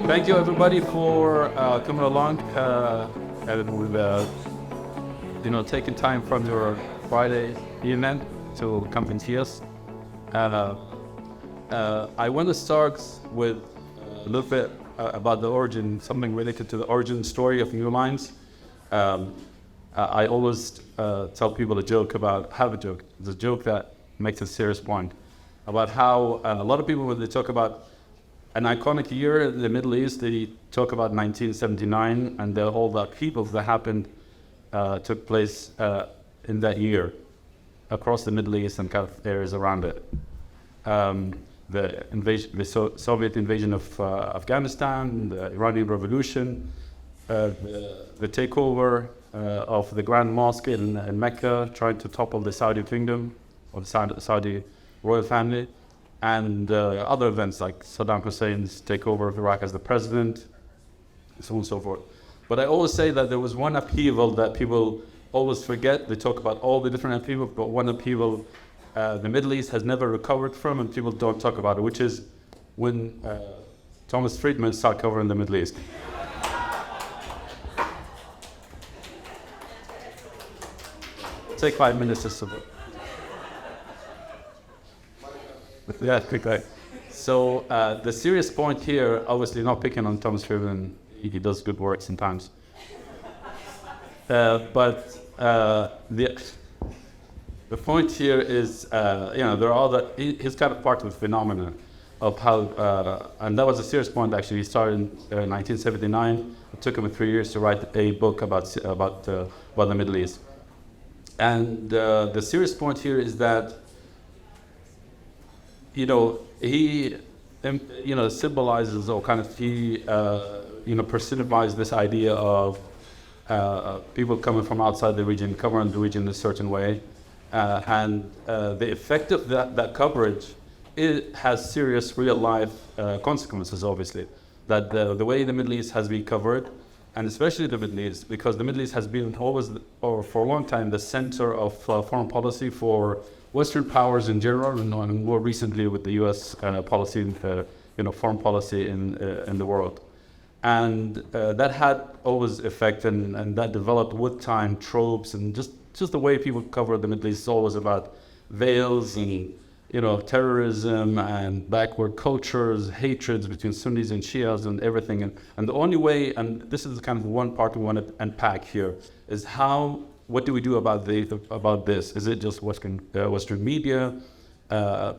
Thank you everybody for coming along and with taking time from your Friday evening to come and see us. I want to start with a little bit about the origin, something related to the origin story of New Lines. I always tell people a joke have a joke. It's a joke that makes a serious point about how a lot of people, when they talk about an iconic year in the Middle East, they talk about 1979 and all the upheavals that happened took place in that year across the Middle East and kind of areas around it. The invasion, the Soviet invasion of Afghanistan, the Iranian Revolution, the takeover of the Grand Mosque in Mecca, trying to topple the Saudi kingdom or the Saudi royal family, and other events like Saddam Hussein's takeover of Iraq as the president, so on and so forth. But I always say that there was one upheaval that people always forget. They talk about all the different upheavals, but one upheaval the Middle East has never recovered from, and people don't talk about it, which is when Thomas Friedman started covering the Middle East. Take 5 minutes just to... Yeah, quickly. So the serious point here, obviously not picking on Thomas Friedman, he does good work sometimes. But the point here is, there are other, he's kind of part of the phenomenon of how, and that was a serious point actually. He started in 1979. It took him 3 years to write a book about the Middle East. And the serious point here is that he symbolizes, or kind of personifies this idea of people coming from outside the region, covering the region in a certain way, and the effect of that coverage, it has serious real life consequences, obviously. That the way the Middle East has been covered, and especially the Middle East, because the Middle East has been always, or for a long time, the center of foreign policy for Western powers in general, and more recently with the U.S. policy, foreign policy in the world, and that had always effect, and that developed with time. Tropes and just the way people cover the Middle East is always about veils and terrorism and backward cultures, hatreds between Sunnis and Shias and everything. And the only way, and this is kind of one part we want to unpack here, is what do we do about this? Is it just Western media?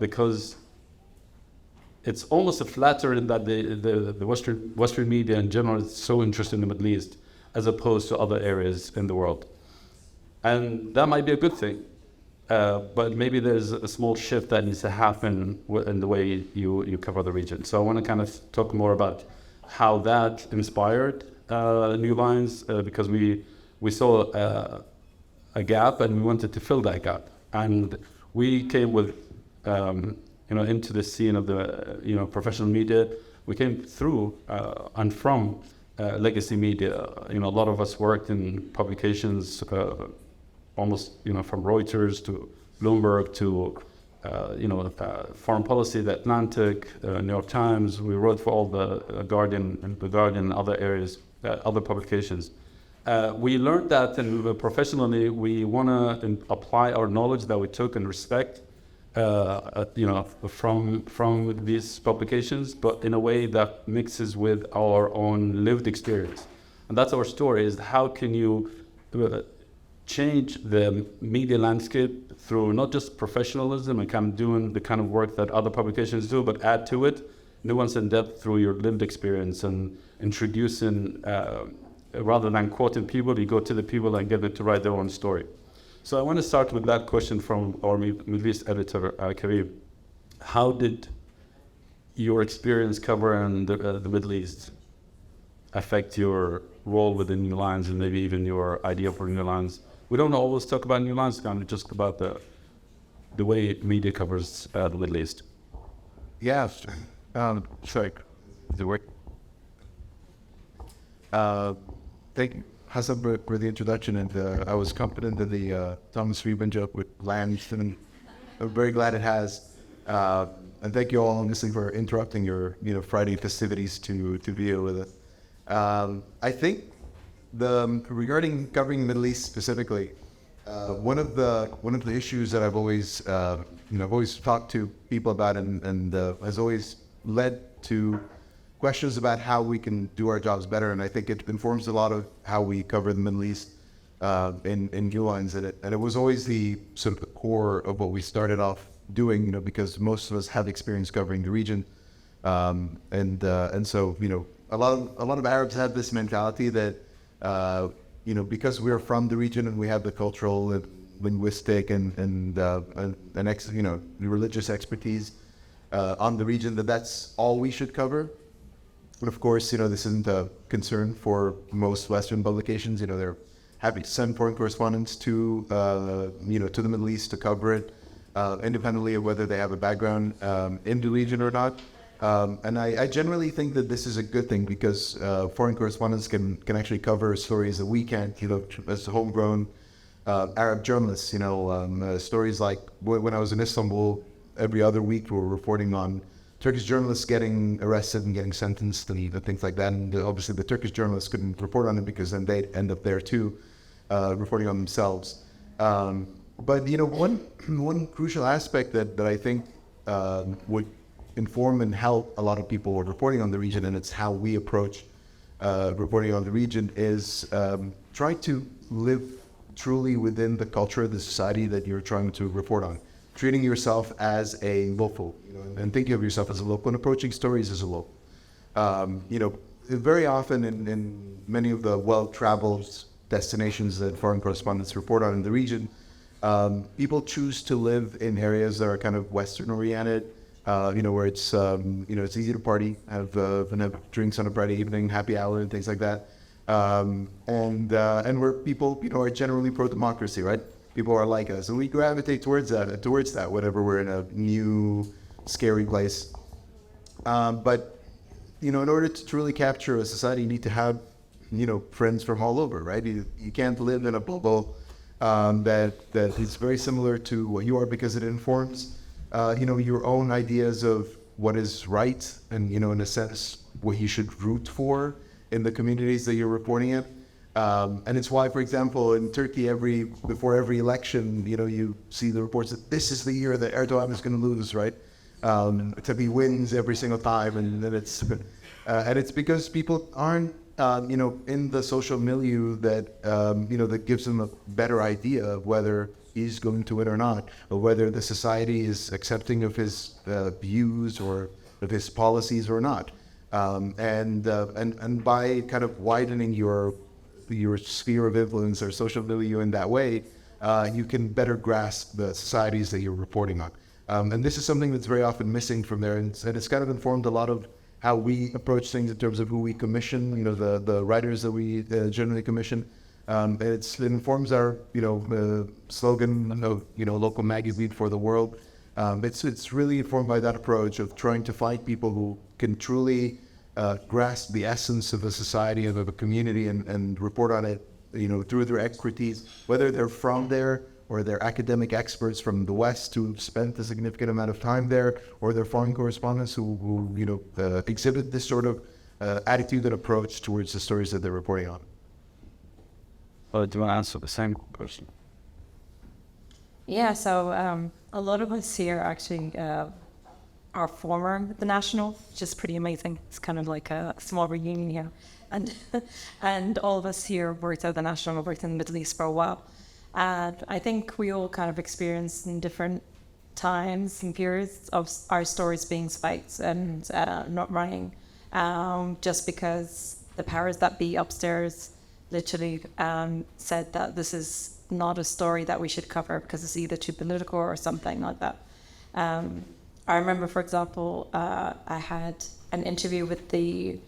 Because it's almost a flattering that the Western media in general is so interested in the Middle East as opposed to other areas in the world. And that might be a good thing. But maybe there's a small shift that needs to happen in the way you cover the region. So I want to kind of talk more about how that inspired New Lines, because we saw a gap and we wanted to fill that gap. And we came with, into the scene of the, professional media. We came through and from legacy media. A lot of us worked in publications, almost, from Reuters to Bloomberg to, foreign policy, The Atlantic, New York Times. We wrote for all the Guardian and other areas, other publications. We learned that, and professionally, we want to apply our knowledge that we took and respect, from these publications, but in a way that mixes with our own lived experience. And that's our story: is how can you change the media landscape through not just professionalism and kind of doing the kind of work that other publications do, but add to it nuance and depth through your lived experience and introducing, rather than quoting people, you go to the people and get them to write their own story. So I want to start with that question from our Middle East editor, Kareem. How did your experience covering the Middle East affect your role within New Lines and maybe even your idea for New Lines? We don't always talk about New Lines, kind of just about the way media covers the Middle East. Yes. Sorry. Is it work? Thank you, Hassan, for the introduction. And I was confident that the Thomas Friedman joke would land, and I'm very glad it has. And thank you all, honestly, for interrupting your Friday festivities to be here with us. I think regarding covering the Middle East specifically, one of the issues that I've always talked to people about and has always led to questions about how we can do our jobs better, and I think it informs a lot of how we cover the Middle East in New Lines, and it was always the sort of the core of what we started off doing, because most of us have experience covering the region, and so a lot of Arabs have this mentality that because we're from the region and we have the cultural and linguistic and religious expertise on the region, that's all we should cover. But of course, this isn't a concern for most Western publications. They're happy to send foreign correspondents to the Middle East to cover it, independently of whether they have a background in the region or not. And I generally think that this is a good thing, because foreign correspondents can actually cover stories that we can't, as homegrown Arab journalists. Stories like when I was in Istanbul, every other week we were reporting on Turkish journalists getting arrested and getting sentenced and things like that. And obviously the Turkish journalists couldn't report on it because then they'd end up there too, reporting on themselves. But one crucial aspect that I think would inform and help a lot of people reporting on the region, and it's how we approach reporting on the region, is try to live truly within the culture of the society that you're trying to report on, treating yourself as a local, and thinking of yourself as a local and approaching stories as a local. Very often in many of the well-traveled destinations that foreign correspondents report on in the region, people choose to live in areas that are kind of Western-oriented, where it's it's easy to party, have drinks on a Friday evening, happy hour, and things like that, and where people are generally pro-democracy, right? People are like us, and we gravitate towards that whenever we're in a new, scary place. But in order to truly capture a society, you need to have friends from all over, right? You can't live in a bubble that is very similar to what you are, because it informs your own ideas of what is right, and in a sense what you should root for in the communities that you're reporting in. And it's why, for example, in Turkey, before every election, you see the reports that this is the year that Erdogan is going to lose, right? Except he wins every single time, and then it's because people aren't in the social milieu that gives them a better idea of whether he's going to win or not, or whether the society is accepting of his views or of his policies or not. And by kind of widening your sphere of influence or social milieu in that way, you can better grasp the societies that you're reporting on. And this is something that's very often missing from there, and it's kind of informed a lot of how we approach things in terms of who we commission, the writers that we generally commission. It informs our, slogan of, local magazine for the world. It's really informed by that approach of trying to find people who can truly grasp the essence of a society and of a community and report on it, through their expertise, whether they're from there or they're academic experts from the West who spent a significant amount of time there, or they're foreign correspondents who exhibit this sort of attitude and approach towards the stories that they're reporting on. Do you want to answer the same question? Yeah, so a lot of us here actually are former The National, which is pretty amazing. It's kind of like a small reunion here. And all of us here worked at The National, worked in the Middle East for a while. And I think we all kind of experienced in different times and periods of our stories being spiked and not running, just because the powers that be upstairs literally said that this is not a story that we should cover because it's either too political or something like that. I remember, for example, I had an interview with the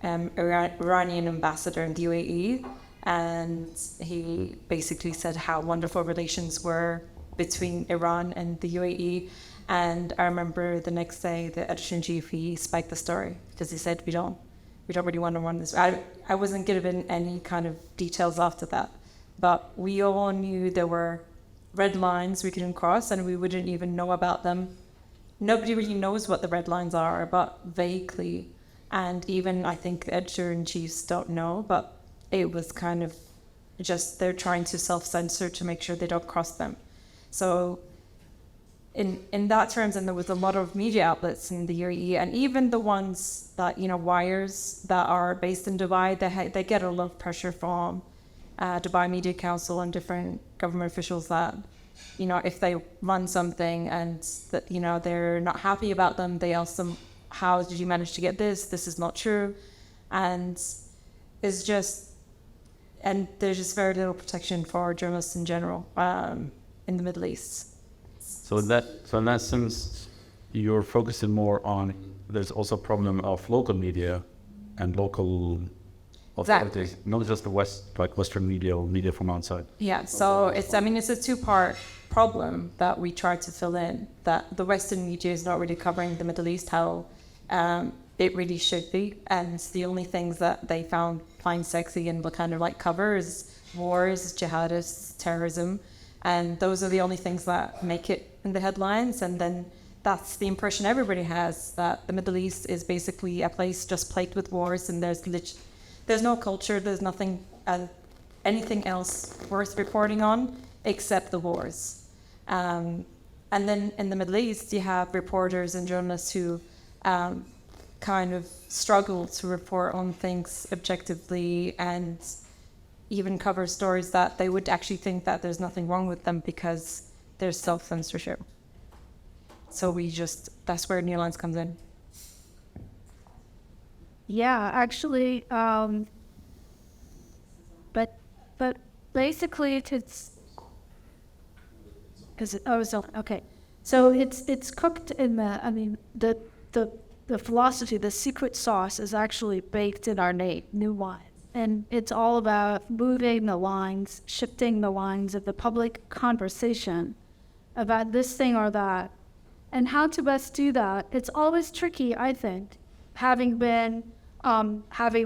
Iranian ambassador in the UAE, and he basically said how wonderful relations were between Iran and the UAE. And I remember the next day, the editor-in-chief, he spiked the story because he said, we don't really want to run this. I wasn't given any kind of details after that, but we all knew there were red lines we couldn't cross, and we wouldn't even know about them nobody really knows what the red lines are, but vaguely. And even I think the editor-in-chiefs don't know, but it was kind of just they're trying to self-censor to make sure they don't cross them. So in that terms, and there was a lot of media outlets in the UAE, and even the ones that, wires that are based in Dubai, they get a lot of pressure from Dubai Media Council and different government officials that, if they run something and that, they're not happy about them, they ask them, how did you manage to get this? This is not true. And it's just, and there's just very little protection for journalists in general in the Middle East. So in that sense, you're focusing more on, there's also a problem of local media and local authorities, Exactly. not just the Western media or media from outside. Yeah, so it's a two-part problem that we try to fill in, that the Western media is not really covering the Middle East how it really should be, and the only things that they find sexy and will kind of cover is wars, jihadists, terrorism, and those are the only things that make it in the headlines. And then that's the impression everybody has, that the Middle East is basically a place just plagued with wars, and there's no culture, there's nothing, anything else worth reporting on except the wars. And then in the Middle East, you have reporters and journalists who kind of struggle to report on things objectively and even cover stories that they would actually think that there's nothing wrong with them because there's self-censorship. So that's where New Lines comes in. Yeah, actually, but basically it's okay. So it's cooked in the philosophy, the secret sauce is actually baked in our new wine, and it's all about moving the lines, shifting the lines of the public conversation about this thing or that, and how to best do that. It's always tricky, I think, having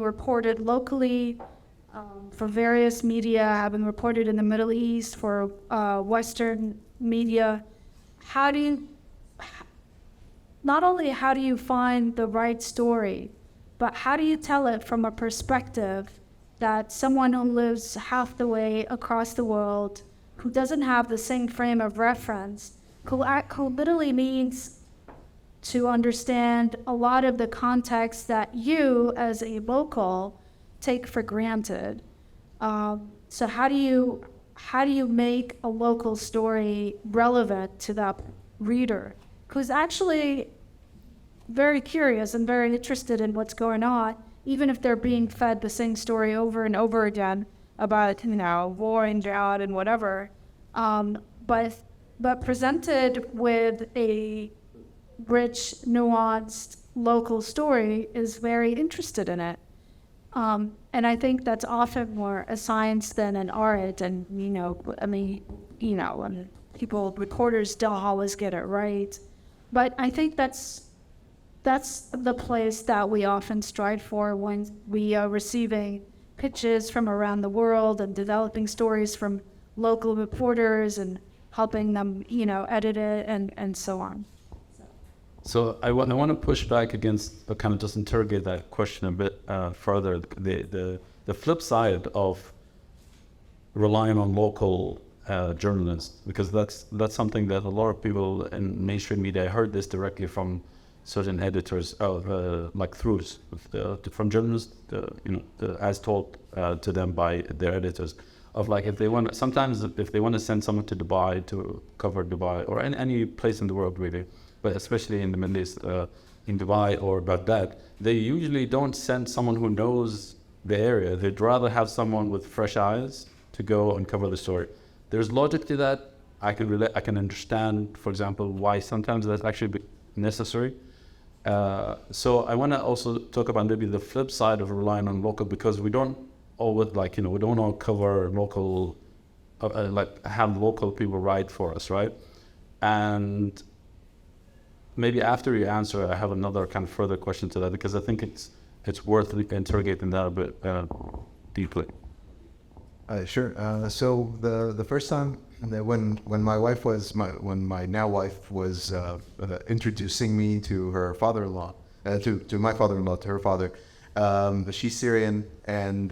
reported locally for various media, having reported in the Middle East for Western media. Not only how do you find the right story, but how do you tell it from a perspective that someone who lives half the way across the world, who doesn't have the same frame of reference, who literally needs to understand a lot of the context that you, as a local, take for granted. So how do you make a local story relevant to that reader who's actually very curious and very interested in what's going on, even if they're being fed the same story over and over again about war and drought and whatever, but presented with a rich, nuanced local story is very interested in it. And I think that's often more a science than an art. And, reporters don't always get it right. But I think that's the place that we often strive for when we are receiving pitches from around the world and developing stories from local reporters and helping them, edit it and so on. So I want to push back against, kind of just interrogate that question a bit further. The flip side of relying on local journalists, because that's something that a lot of people in mainstream media, I heard this directly from certain editors, like Tropes, from journalists, as told to them by their editors, of if they want, sometimes if they want to send someone to Dubai to cover Dubai or any place in the world really, but especially in the Middle East, in Dubai or Baghdad, they usually don't send someone who knows the area. They'd rather have someone with fresh eyes to go and cover the story. There's logic to that. I can understand, for example, why sometimes that's actually necessary. So I want to also talk about maybe the flip side of relying on local, because we don't always we don't all cover local, have local people write for us, right? And maybe after you answer, I have another kind of further question to that, because I think it's worth interrogating that a bit deeply. Sure. So the first time that when my wife was when my now wife was introducing me to her father-in-law, to my father-in-law, to her father, she's Syrian, and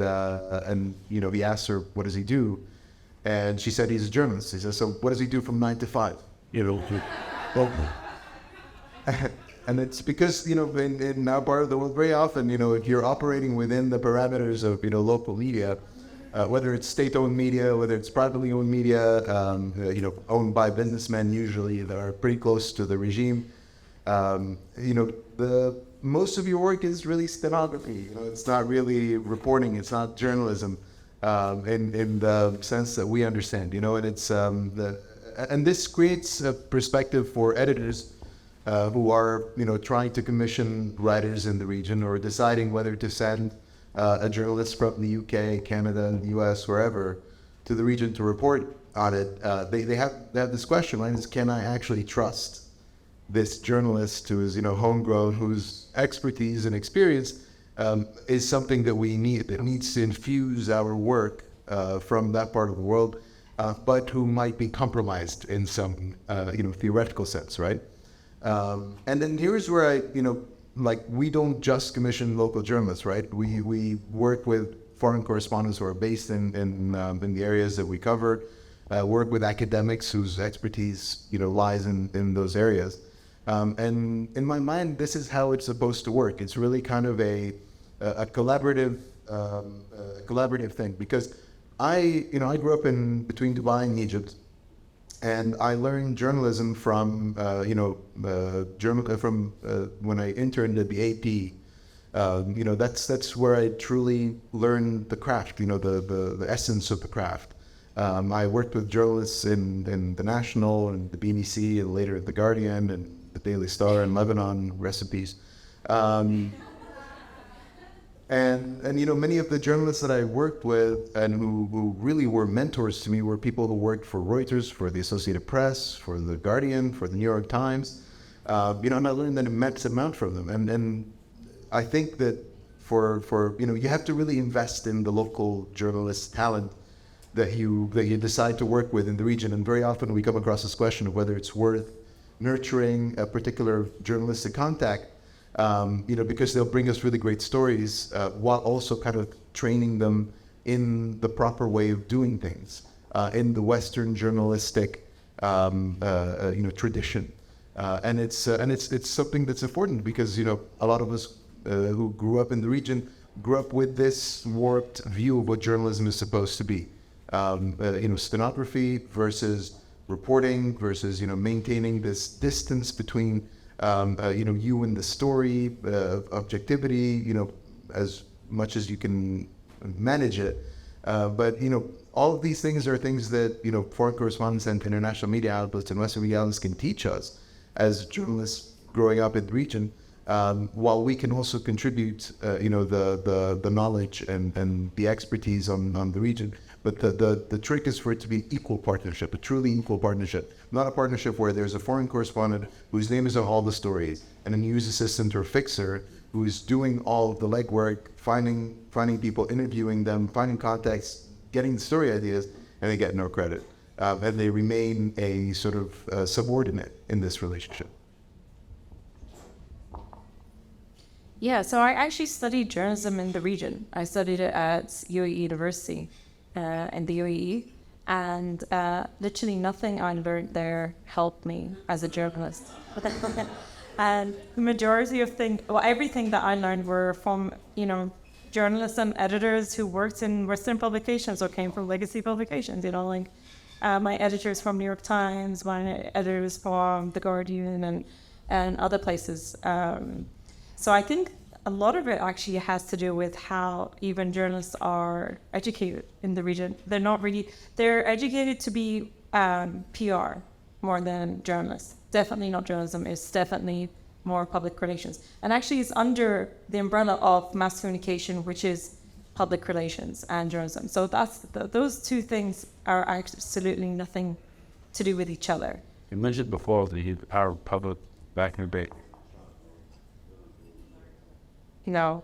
you know, he asked her, what does he do? And she said he's a journalist. He said, so what does he do from 9 to 5? You know, well, and it's because, you know, in our part of the world, very often, you know, if you're operating within the parameters of, you know, local media, whether it's state-owned media, whether it's privately owned media, you know, owned by businessmen usually that are pretty close to the regime, you know, most of your work is really stenography. You know, it's not really reporting. It's not journalism in the sense that we understand. You know, and it's and this creates a perspective for editors who are, you know, trying to commission writers in the region or deciding whether to send a journalist from the UK, Canada, the US, wherever, to the region to report on it. They have this question, right? Is, can I actually trust this journalist who is, you know, homegrown, whose expertise and experience is something that we need, that needs to infuse our work from that part of the world, but who might be compromised in some, you know, theoretical sense, right? And then here's where I, you know, like, we don't just commission local journalists, right? We work with foreign correspondents who are based in the areas that we cover, work with academics whose expertise, you know, lies in those areas. And in my mind, this is how it's supposed to work. It's really kind of a collaborative thing, because I grew up in between Dubai and Egypt, and I learned journalism from from when I interned at the AP. You know, that's where I truly learned the craft. You know, the essence of the craft. I worked with journalists in the National and the BBC, and later at the Guardian and the Daily Star and Lebanon recipes. And you know, many of the journalists that I worked with and who really were mentors to me were people who worked for Reuters, for the Associated Press, for the Guardian, for the New York Times. You know, and I learned an immense amount from them. And I think that for you know, you have to really invest in the local journalist talent that you decide to work with in the region. And very often we come across this question of whether it's worth nurturing a particular journalistic contact. You know, because they'll bring us really great stories while also kind of training them in the proper way of doing things, in the Western journalistic, you know, tradition. And it's something that's important because, you know, a lot of us who grew up in the region grew up with this warped view of what journalism is supposed to be. You know, stenography versus reporting versus, you know, maintaining this distance between you know, you and the story, objectivity, you know, as much as you can manage it. But, you know, all of these things are things that, you know, foreign correspondents and international media outlets and Western media outlets can teach us as journalists growing up in the region, while we can also contribute, you know, the knowledge and the expertise on the region. But the trick is for it to be equal partnership, a truly equal partnership, not a partnership where there's a foreign correspondent whose name is on all the stories and a news assistant or fixer who is doing all of the legwork, finding people, interviewing them, finding contacts, getting the story ideas, and they get no credit. And they remain a sort of subordinate in this relationship. Yeah, so I actually studied journalism in the region. I studied it at UAE University in the UAE, and literally nothing I learned there helped me as a journalist. And the majority of everything that I learned were from, you know, journalists and editors who worked in Western publications or came from legacy publications, you know, like my editors from New York Times, my editors from The Guardian and other places. So I think a lot of it actually has to do with how even journalists are educated in the region. They're educated to be PR more than journalists. Definitely not journalism, it's definitely more public relations. And actually it's under the umbrella of mass communication, which is public relations and journalism. So those two things are absolutely nothing to do with each other. You mentioned before the power of public back in the day. No.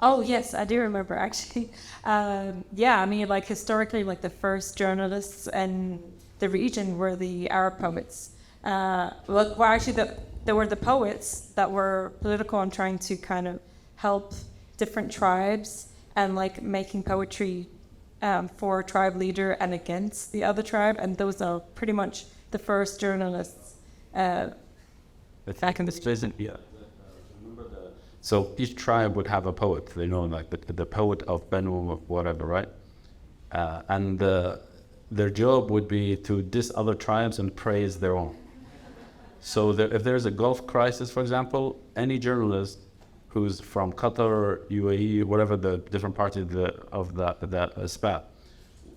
Oh yes, I do remember actually. Yeah, I mean, like historically, like the first journalists in the region were the Arab poets. Well, actually, there were the poets that were political and trying to kind of help different tribes and like making poetry for a tribe leader and against the other tribe, and those are pretty much the first journalists. Back in the Yeah. So each tribe would have a poet, like the poet of Benu, whatever, right? And their job would be to diss other tribes and praise their own. So if there's a Gulf crisis, for example, any journalist who's from Qatar, UAE, whatever the different parts of that spat,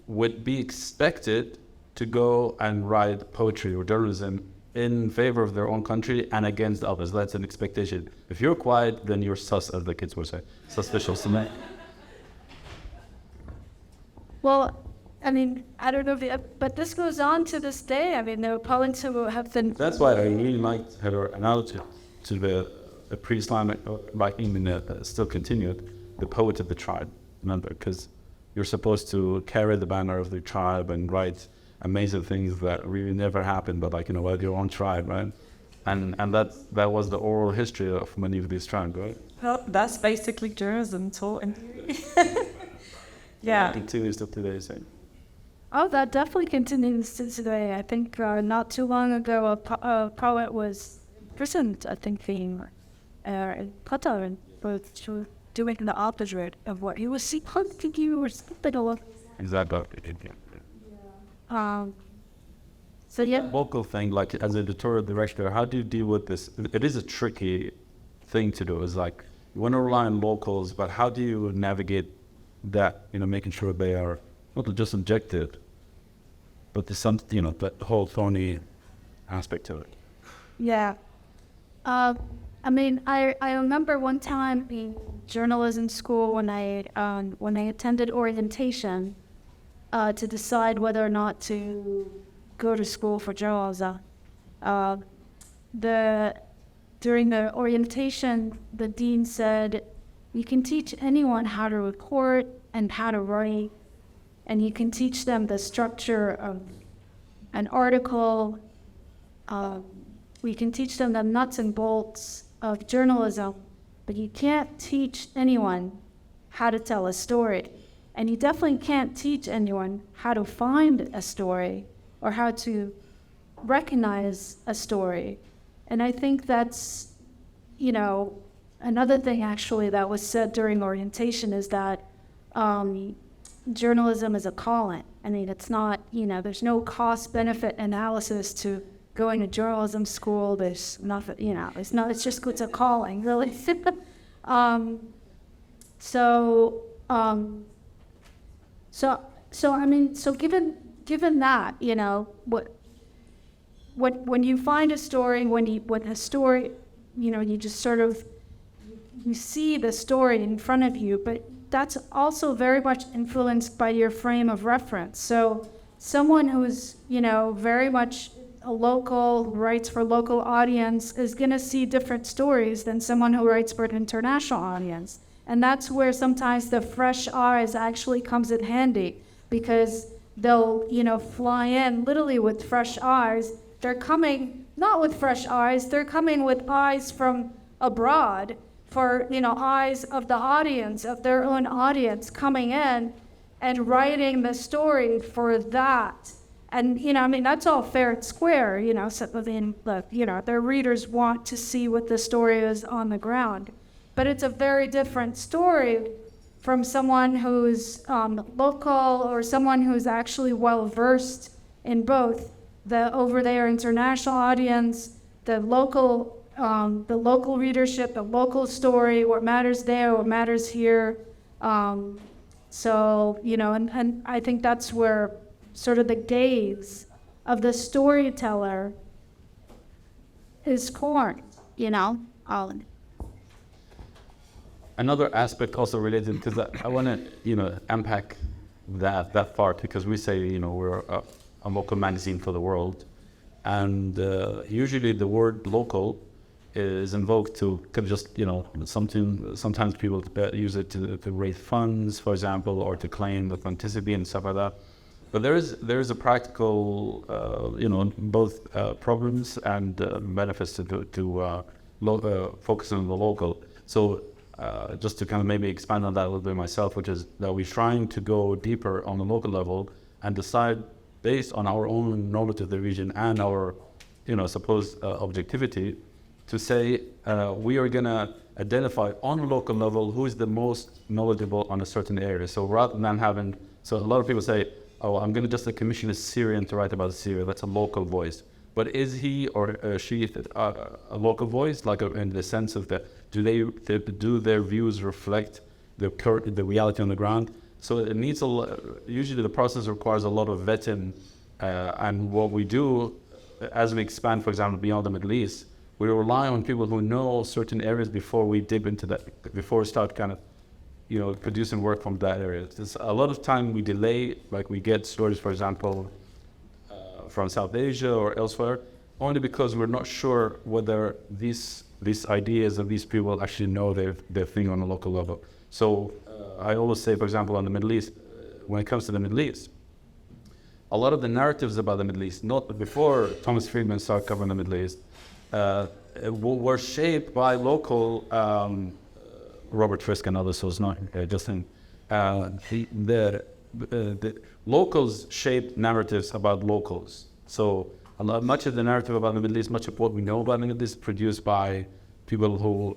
would be expected to go and write poetry or journalism in favor of their own country and against others. That's an expectation. If you're quiet, then you're sus, as the kids would say. Suspicious. Well, I mean, I don't know but this goes on to this day. I mean, there are poets who have been... That's why I really liked her analogy to the pre-Islamic writing, still continued, the poet of the tribe, remember, because you're supposed to carry the banner of the tribe and write amazing things that really never happened, but about your own tribe, right? And that was the oral history of many of these tribes, right? Well, that's basically journalism taught in theory. Yeah. It continues to today, same. Oh, that definitely continues to today. I think not too long ago, a poet was imprisoned, I think, in Qatar, for doing the opposite of what he was supposed to do or something along. Exactly. So yeah. Local thing, like as an editorial director, how do you deal with this? It is a tricky thing to do. It's like you want to rely on locals, but how do you navigate that? Making sure they are not just objective, but there's some, that whole thorny aspect to it. Yeah. I mean, I remember one time in journalism school when I attended orientation to decide whether or not to go to school for journalism. During the orientation, the dean said, you can teach anyone how to report and how to write, and you can teach them the structure of an article. We can teach them the nuts and bolts of journalism, but you can't teach anyone how to tell a story. And you definitely can't teach anyone how to find a story or how to recognize a story. And I think that's, another thing actually that was said during orientation is that journalism is a callin. I mean, it's not, there's no cost-benefit analysis to going to journalism school. There's nothing, it's a calling, really. So I mean, given that, when you find a story, you just sort of, you see the story in front of you, but that's also very much influenced by your frame of reference. So someone who's, very much a local, writes for local audience is gonna see different stories than someone who writes for an international audience. And that's where sometimes the fresh eyes actually comes in handy, because they'll, fly in literally with fresh eyes. They're coming not with fresh eyes, they're coming with eyes from abroad, for, eyes of the audience, of their own audience coming in and writing the story for that. And, that's all fair and square, so their readers want to see what the story is on the ground. But it's a very different story from someone who's local or someone who's actually well-versed in both the over-there international audience, the local readership, the local story, what matters there, what matters here. And I think that's where sort of the gaze of the storyteller is formed, Another aspect also related, because I want to, unpack that part, because we say, we're a local magazine for the world, and usually the word local is invoked to kind of just, sometimes people use it to raise funds, for example, or to claim authenticity and stuff like that. But there is a practical, both problems and benefits to focus on the local. So just to kind of maybe expand on that a little bit myself, which is that we're trying to go deeper on the local level and decide based on our own knowledge of the region and our, supposed objectivity, to say we are going to identify on a local level who is the most knowledgeable on a certain area. So rather than so a lot of people say, oh, I'm going to just commission a Syrian to write about Syria. That's a local voice. But is he or she a local voice, like in the sense of do their views reflect the reality on the ground? So it needs usually the process requires a lot of vetting, and what we do as we expand, for example, beyond the Middle East, we rely on people who know certain areas before we dig into that, before we start kind of, producing work from that area. There's a lot of time we delay, like we get stories, for example, from South Asia or elsewhere, only because we're not sure whether these ideas of these people actually know their thing on a local level. So I always say, for example, on the Middle East, when it comes to the Middle East, a lot of the narratives about the Middle East, not before Thomas Friedman started covering the Middle East, were shaped by local Robert Frisk and others, so it's not Justin. The locals shaped narratives about locals. So much of the narrative about the Middle East, much of what we know about the Middle East is produced by people who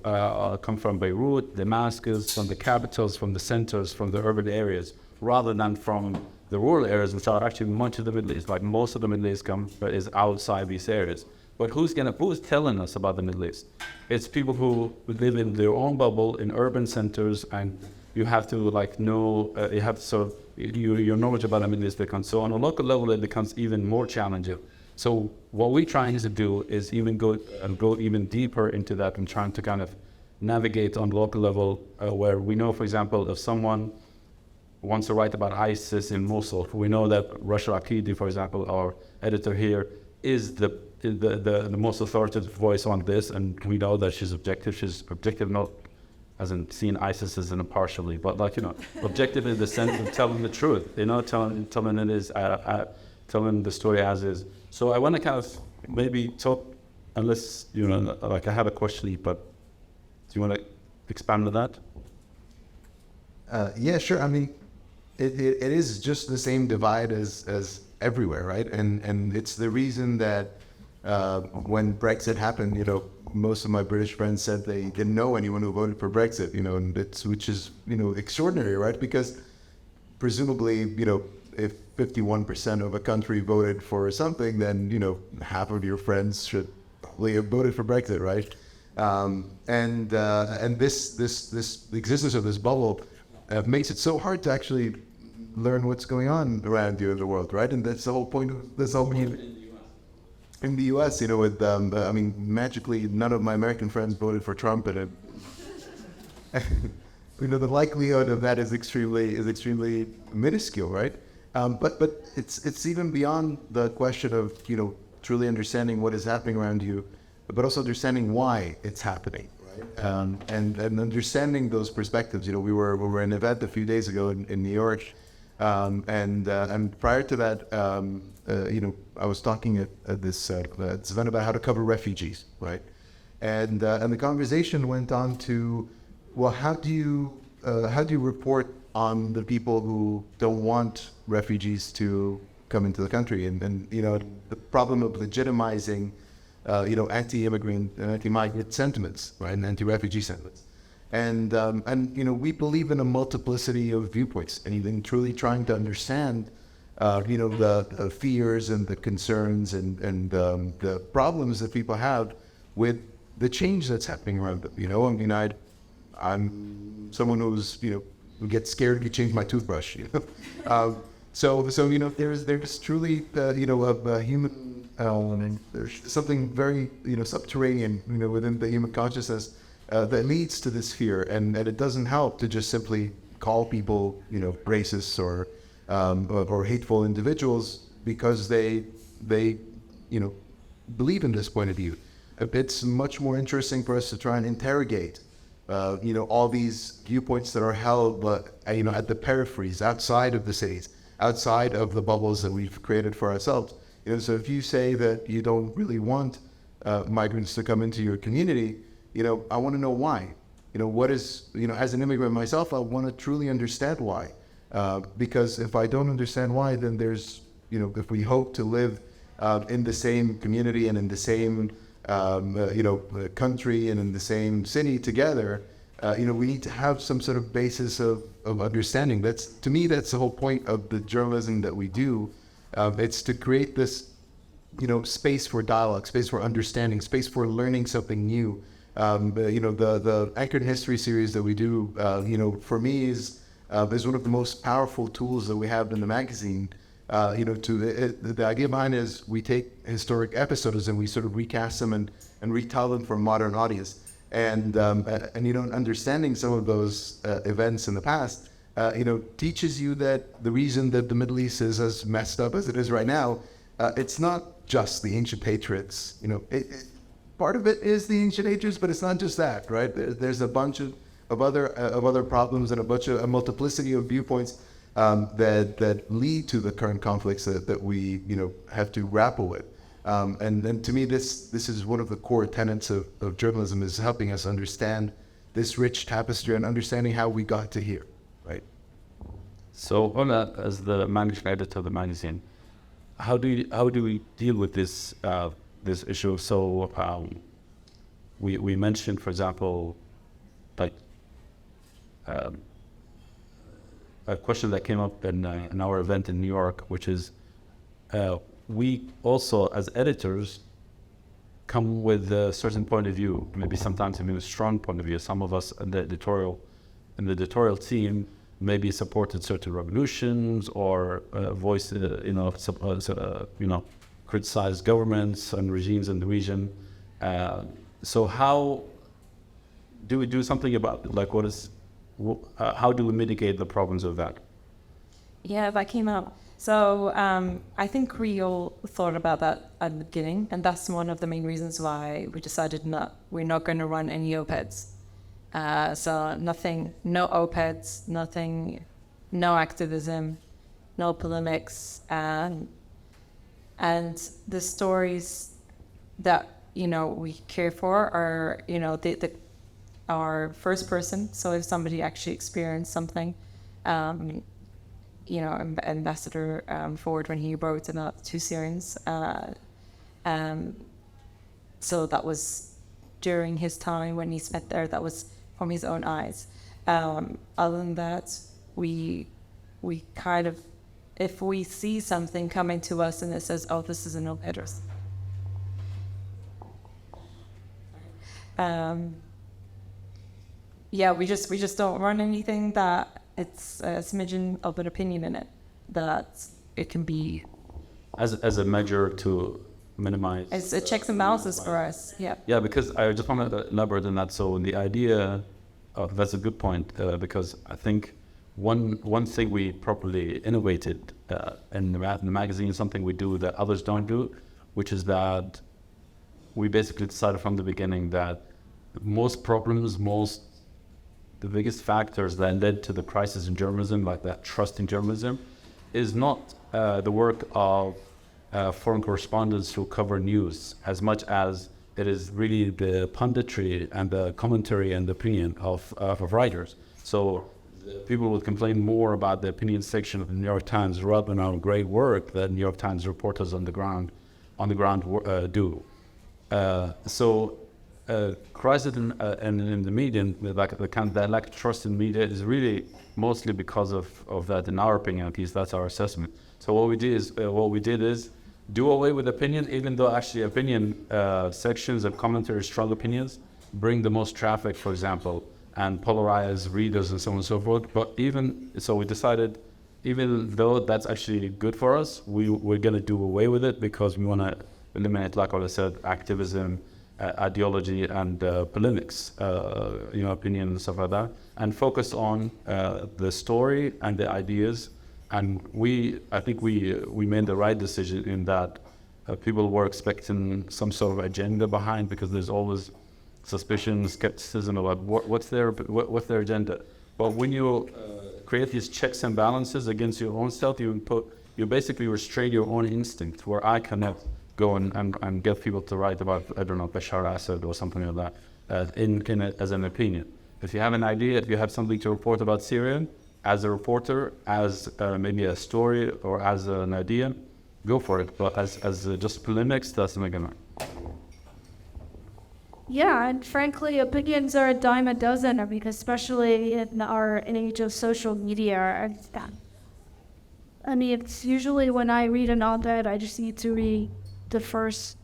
come from Beirut, Damascus, from the capitals, from the centers, from the urban areas, rather than from the rural areas, which are actually much of the Middle East. Like most of the Middle East is outside these areas. But who's telling us about the Middle East? It's people who live in their own bubble in urban centers, and you have to your knowledge about the Middle East becomes, so on a local level it becomes even more challenging. So what we're trying to do is even go even deeper into that and trying to kind of navigate on the local level, where we know, for example, if someone wants to write about ISIS in Mosul, we know that Rasha, for example, our editor here, is the most authoritative voice on this, and we know that she's objective. She's objective, not as in seeing ISIS as impartially, but objective in the sense of telling the truth. Telling it is, telling the story as is. So I want to kind of maybe talk, unless I have a question, but do you want to expand on that? Yeah, sure. I mean, it is just the same divide as everywhere, right? And it's the reason that when Brexit happened, most of my British friends said they didn't know anyone who voted for Brexit, which is extraordinary, right? Because presumably, if 51% of a country voted for something, then half of your friends should probably have voted for Brexit, right? And this the existence of this bubble makes it so hard to actually learn what's going on around you in the world, right? And that's the whole point of this whole in the U.S., with magically none of my American friends voted for Trump, and the likelihood of that is extremely minuscule, right? But it's even beyond the question of truly understanding what is happening around you, but also understanding why it's happening, right? And understanding those perspectives. We were in an event a few days ago in New York, and prior to that, I was talking at this event about how to cover refugees, right? And the conversation went on to, well, how do you report on the people who don't want refugees to come into the country, and the problem of legitimizing anti-immigrant and anti-migrant sentiments, right, and anti-refugee sentiments. And we believe in a multiplicity of viewpoints, and even truly trying to understand the fears and the concerns and the problems that people have with the change that's happening around them. I'm someone who's who gets scared to change my toothbrush. So there's truly a human there's something very subterranean within the human consciousness that leads to this fear, and it doesn't help to just simply call people racists or hateful individuals because they believe in this point of view. it's much more interesting for us to try and interrogate, all these viewpoints that are held, at the peripheries, outside of the cities, outside of the bubbles that we've created for ourselves. So if you say that you don't really want migrants to come into your community, I want to know why. What is, as an immigrant myself, I want to truly understand why. Because if I don't understand why, then there's, if we hope to live in the same community and in the same, country and in the same city together, we need to have some sort of basis of understanding. To me, that's the whole point of the journalism that we do. It's to create this, space for dialogue, space for understanding, space for learning something new. The Anchored History series that we do, for me is one of the most powerful tools that we have in the magazine. The idea behind it is we take historic episodes and we sort of recast them and retell them for a modern audience. And understanding some of those events in the past, teaches you that the reason that the Middle East is as messed up as it is right now, it's not just the ancient patriots. Part of it is the ancient patriots, but it's not just that, right? There's a bunch of other problems and a multiplicity of viewpoints that lead to the current conflicts that we have to grapple with. And then to me, this is one of the core tenets of journalism, is helping us understand this rich tapestry and understanding how we got to here, right? So, Ola, as the managing editor of the magazine, how do we deal with this issue? So, we mentioned, for example, like a question that came up in our event in New York, which is we also, as editors, come with a certain point of view, maybe sometimes even a strong point of view. Some of us in the editorial team maybe supported certain revolutions or voiced, criticized governments and regimes in the region. So how do we do something about it? Like, how do we mitigate the problems of that? Yeah, that came out. So I think we all thought about that at the beginning, and that's one of the main reasons why we decided we're not going to run any op-eds. So nothing, no op-eds, nothing, no activism, no polemics, and the stories that we care for are our first person. So if somebody actually experienced something. Ambassador Ford, when he wrote about 2 Syrians. So that was during his time when he spent there, that was from his own eyes. Other than that, we kind of, if we see something coming to us and it says, oh, this is an address. We just don't run anything that it's a smidgen of an opinion in it, that it can be as a measure to minimize. It's a checks and balances for us. Yeah, because I just want to elaborate on that. So the idea that's a good point, because I think one thing we properly innovated in the magazine, something we do that others don't do, which is that we basically decided from the beginning that most problems, the biggest factors that led to the crisis in journalism, like that trust in journalism, is not the work of foreign correspondents who cover news, as much as it is really the punditry and the commentary and the opinion of writers. So people would complain more about the opinion section of the New York Times rather than our great work that New York Times reporters on the ground do. Crisis in the media, the lack of trust in media, is really mostly because of that, in our opinion, at least that's our assessment. So what we did is do away with opinion, even though actually opinion sections and commentary, strong opinions, bring the most traffic, for example, and polarize readers and so on and so forth. But we decided, even though that's actually good for us, we're going to do away with it because we want to eliminate, like I said, activism, ideology and polemics, opinion and stuff like that, and focus on the story and the ideas. And I think we made the right decision in that people were expecting some sort of agenda behind, because there's always suspicion, skepticism about what's their agenda. But when you create these checks and balances against your own self, you basically restrain your own instinct, where I cannot go and get people to write about, I don't know, Bashar Assad or something like that as an opinion. If you have an idea, if you have something to report about Syria, as a reporter, as maybe a story or as an idea, go for it. But as just polemics, that's not gonna. Yeah, and frankly, opinions are a dime a dozen, because especially in our age of social media. I mean, it's usually when I read an op-ed, I just need to read the first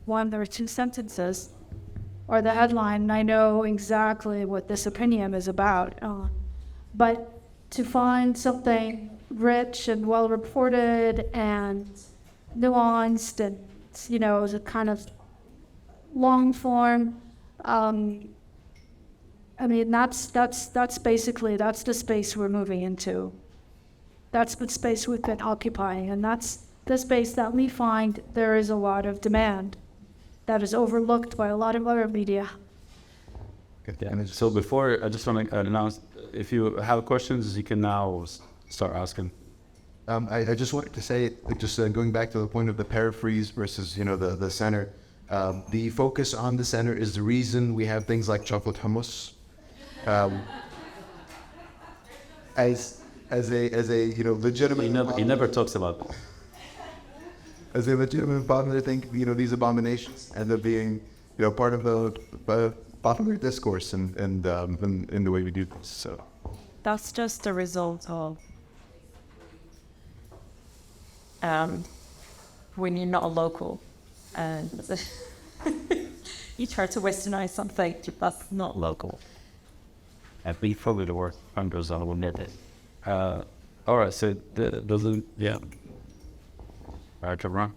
one or two sentences or the headline, and I know exactly what this opinion is about. But to find something rich and well reported and nuanced and, the kind of long form, I mean, that's basically the space we're moving into. That's the space we've been occupying, and that's the space that we find there is a lot of demand that is overlooked by a lot of other media. Yeah. So before, I just want to announce, if you have questions, you can now start asking. I just wanted to say, going back to the point of the paraphrase versus, the center. The focus on the center is the reason we have things like chocolate hummus. As a legitimate. He never talks about that. As a legitimate bottom, I think these abominations end up being part of the popular discourse and in the way we do this. So That's just a result of when you're not a local and you try to westernize something that's not local. And we probably the work hundreds on will net it. All right, so doesn't yeah. All right, Kareem.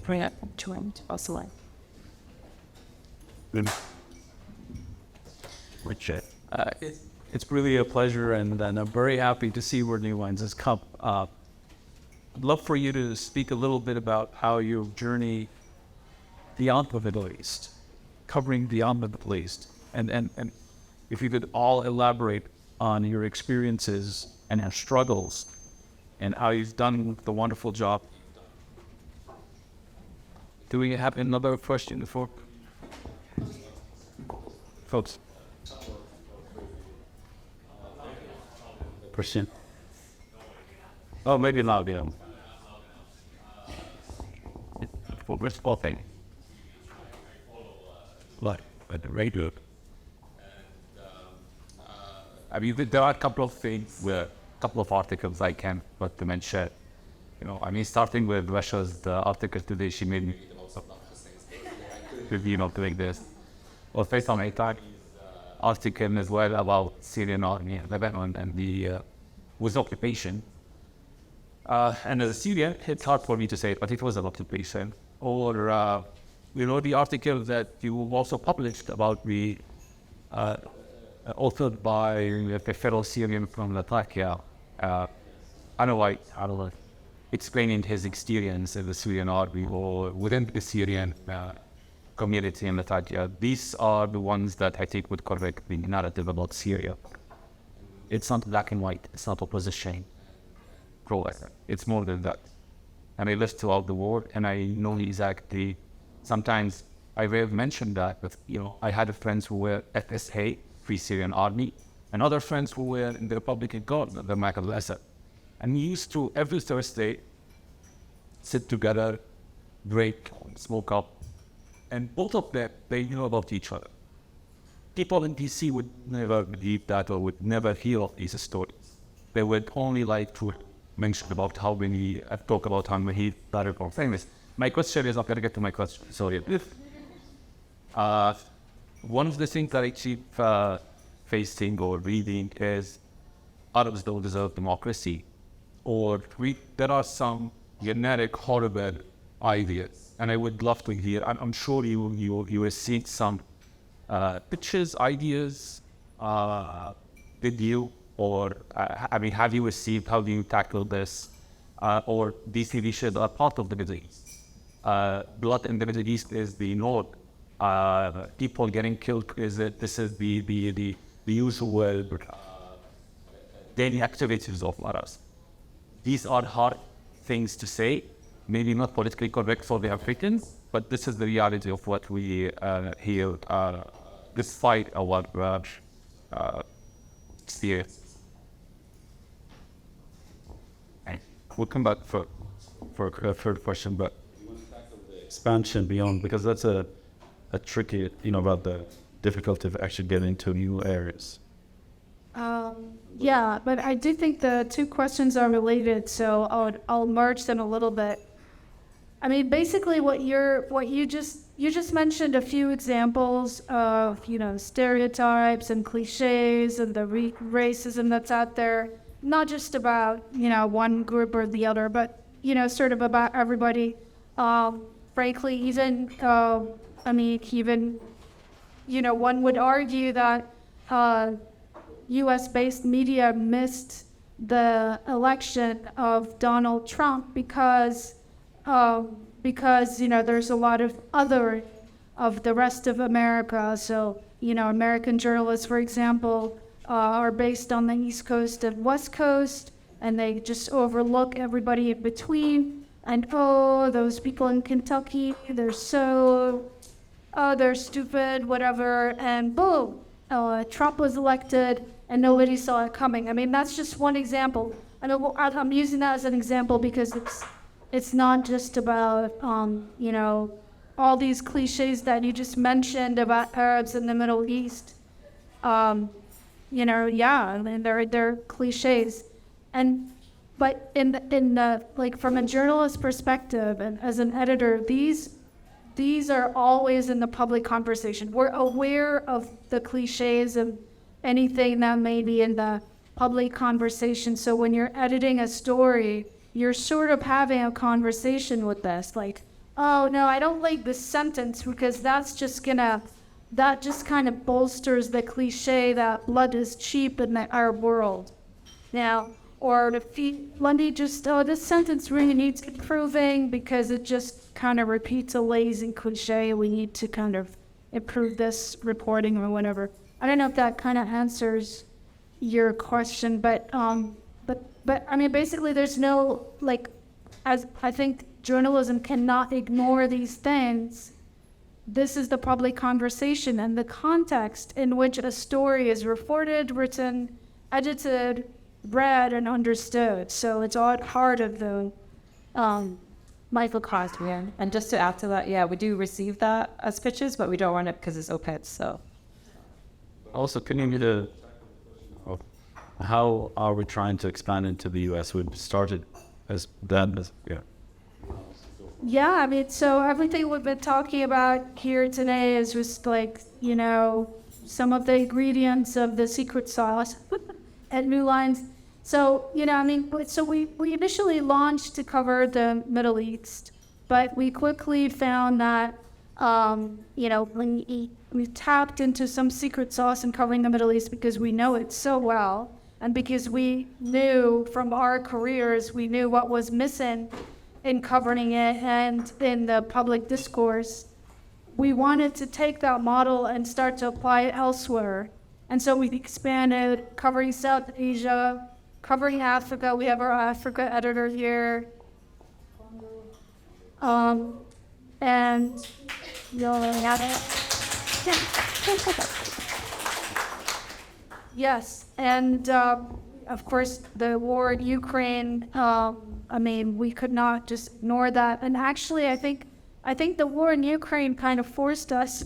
Bring it to him to us away. It's really a pleasure, and I'm very happy to see where New Lines has come. I'd love for you to speak a little bit about how your journey beyond the Middle East, covering beyond the Middle East, and if you could all elaborate on your experiences and your struggles, and how you've done the wonderful job. Do we have another question for folks? Question. Oh, maybe not. Yeah. For this whole thing. Like, at the radio. I mean, there are a couple of things, a couple of articles I can but to mention. Starting with Rasha's article today, she made me doing this. Or based on a article as well about Syrian army in Lebanon and the with occupation. And as a Syrian, it's hard for me to say it, but it was an occupation. Or the article that you also published about the authored by a fellow Syrian from Latakia, explaining his experience in the Syrian army or within the Syrian community in Latakia. These are the ones that I think would correct the narrative about Syria. It's not black and white. It's not opposition. It's more than that. And I lived throughout the war, and I know exactly. Sometimes I may have mentioned that, but I had friends who were FSA, Free Syrian Army, and other friends who were in the Republican Guard, the Michael Assad. And we used to every Thursday sit together, break, smoke up, and both of them, they knew about each other. People in DC would never believe that or would never hear of these stories. They would only like to mention about how many, talk about how many that are famous. My question is, I'm going to get to my question, sorry. One of the things that I keep facing or reading is Arabs don't deserve democracy, or there are some genetic horrible ideas, and I would love to hear. I'm sure you will see some pitches, ideas. Did you, or have you received? How do you tackle this? Or these TV shows are part of the disease. blood in the Middle East is the norm. People getting killed this is the usual daily activities of Arabs. These are hard things to say, maybe not politically correct for the Africans, but this is the reality of what we hear despite our experience. We'll come back for a third question, but Expansion beyond, because that's a tricky, about the difficulty of actually getting to new areas. Yeah, but I do think the two questions are related, so I'll merge them a little bit. I mean, basically, you just mentioned a few examples of stereotypes and cliches and the racism that's out there, not just about one group or the other, but sort of about everybody. Frankly, even one would argue that U.S.-based media missed the election of Donald Trump because there's a lot of other of the rest of America. So American journalists, for example, are based on the East Coast and West Coast, and they just overlook everybody in between. And those people in Kentucky, they're stupid, whatever. And boom, Trump was elected, and nobody saw it coming. I mean, that's just one example. I'm using that as an example because it's not just about all these cliches that you just mentioned about Arabs in the Middle East. They're cliches, but in the from a journalist perspective and as an editor, these are always in the public conversation. We're aware of the cliches and anything that may be in the public conversation. So when you're editing a story, you're sort of having a conversation with this, like, oh no, I don't like this sentence because that just kind of bolsters the cliche that blood is cheap in our world. Now, or this sentence really needs improving because it just kind of repeats a lazy cliche. We need to kind of improve this reporting or whatever. I don't know if that kind of answers your question, but I mean, basically, there's no as I think journalism cannot ignore these things. This is the public conversation and the context in which a story is reported, written, edited, read, and understood. So it's all part of the microcosm here. And just to add to that, we do receive that as pitches, but we don't run it because it's OPED. So Also, can you get how are we trying to expand into the U.S.? We've started as that. Yeah, I mean, so everything we've been talking about here today is just some of the ingredients of the secret sauce at New Lines. So, we initially launched to cover the Middle East, but we quickly found that, when we tapped into some secret sauce in covering the Middle East because we know it so well, and because we knew from our careers, we knew what was missing in covering it and in the public discourse. We wanted to take that model and start to apply it elsewhere. And so we expanded, covering South Asia, covering Africa. We have our Africa editor here. And you'll have it. Yes, and of course the war in Ukraine. We could not just ignore that. And actually, I think the war in Ukraine kind of forced us,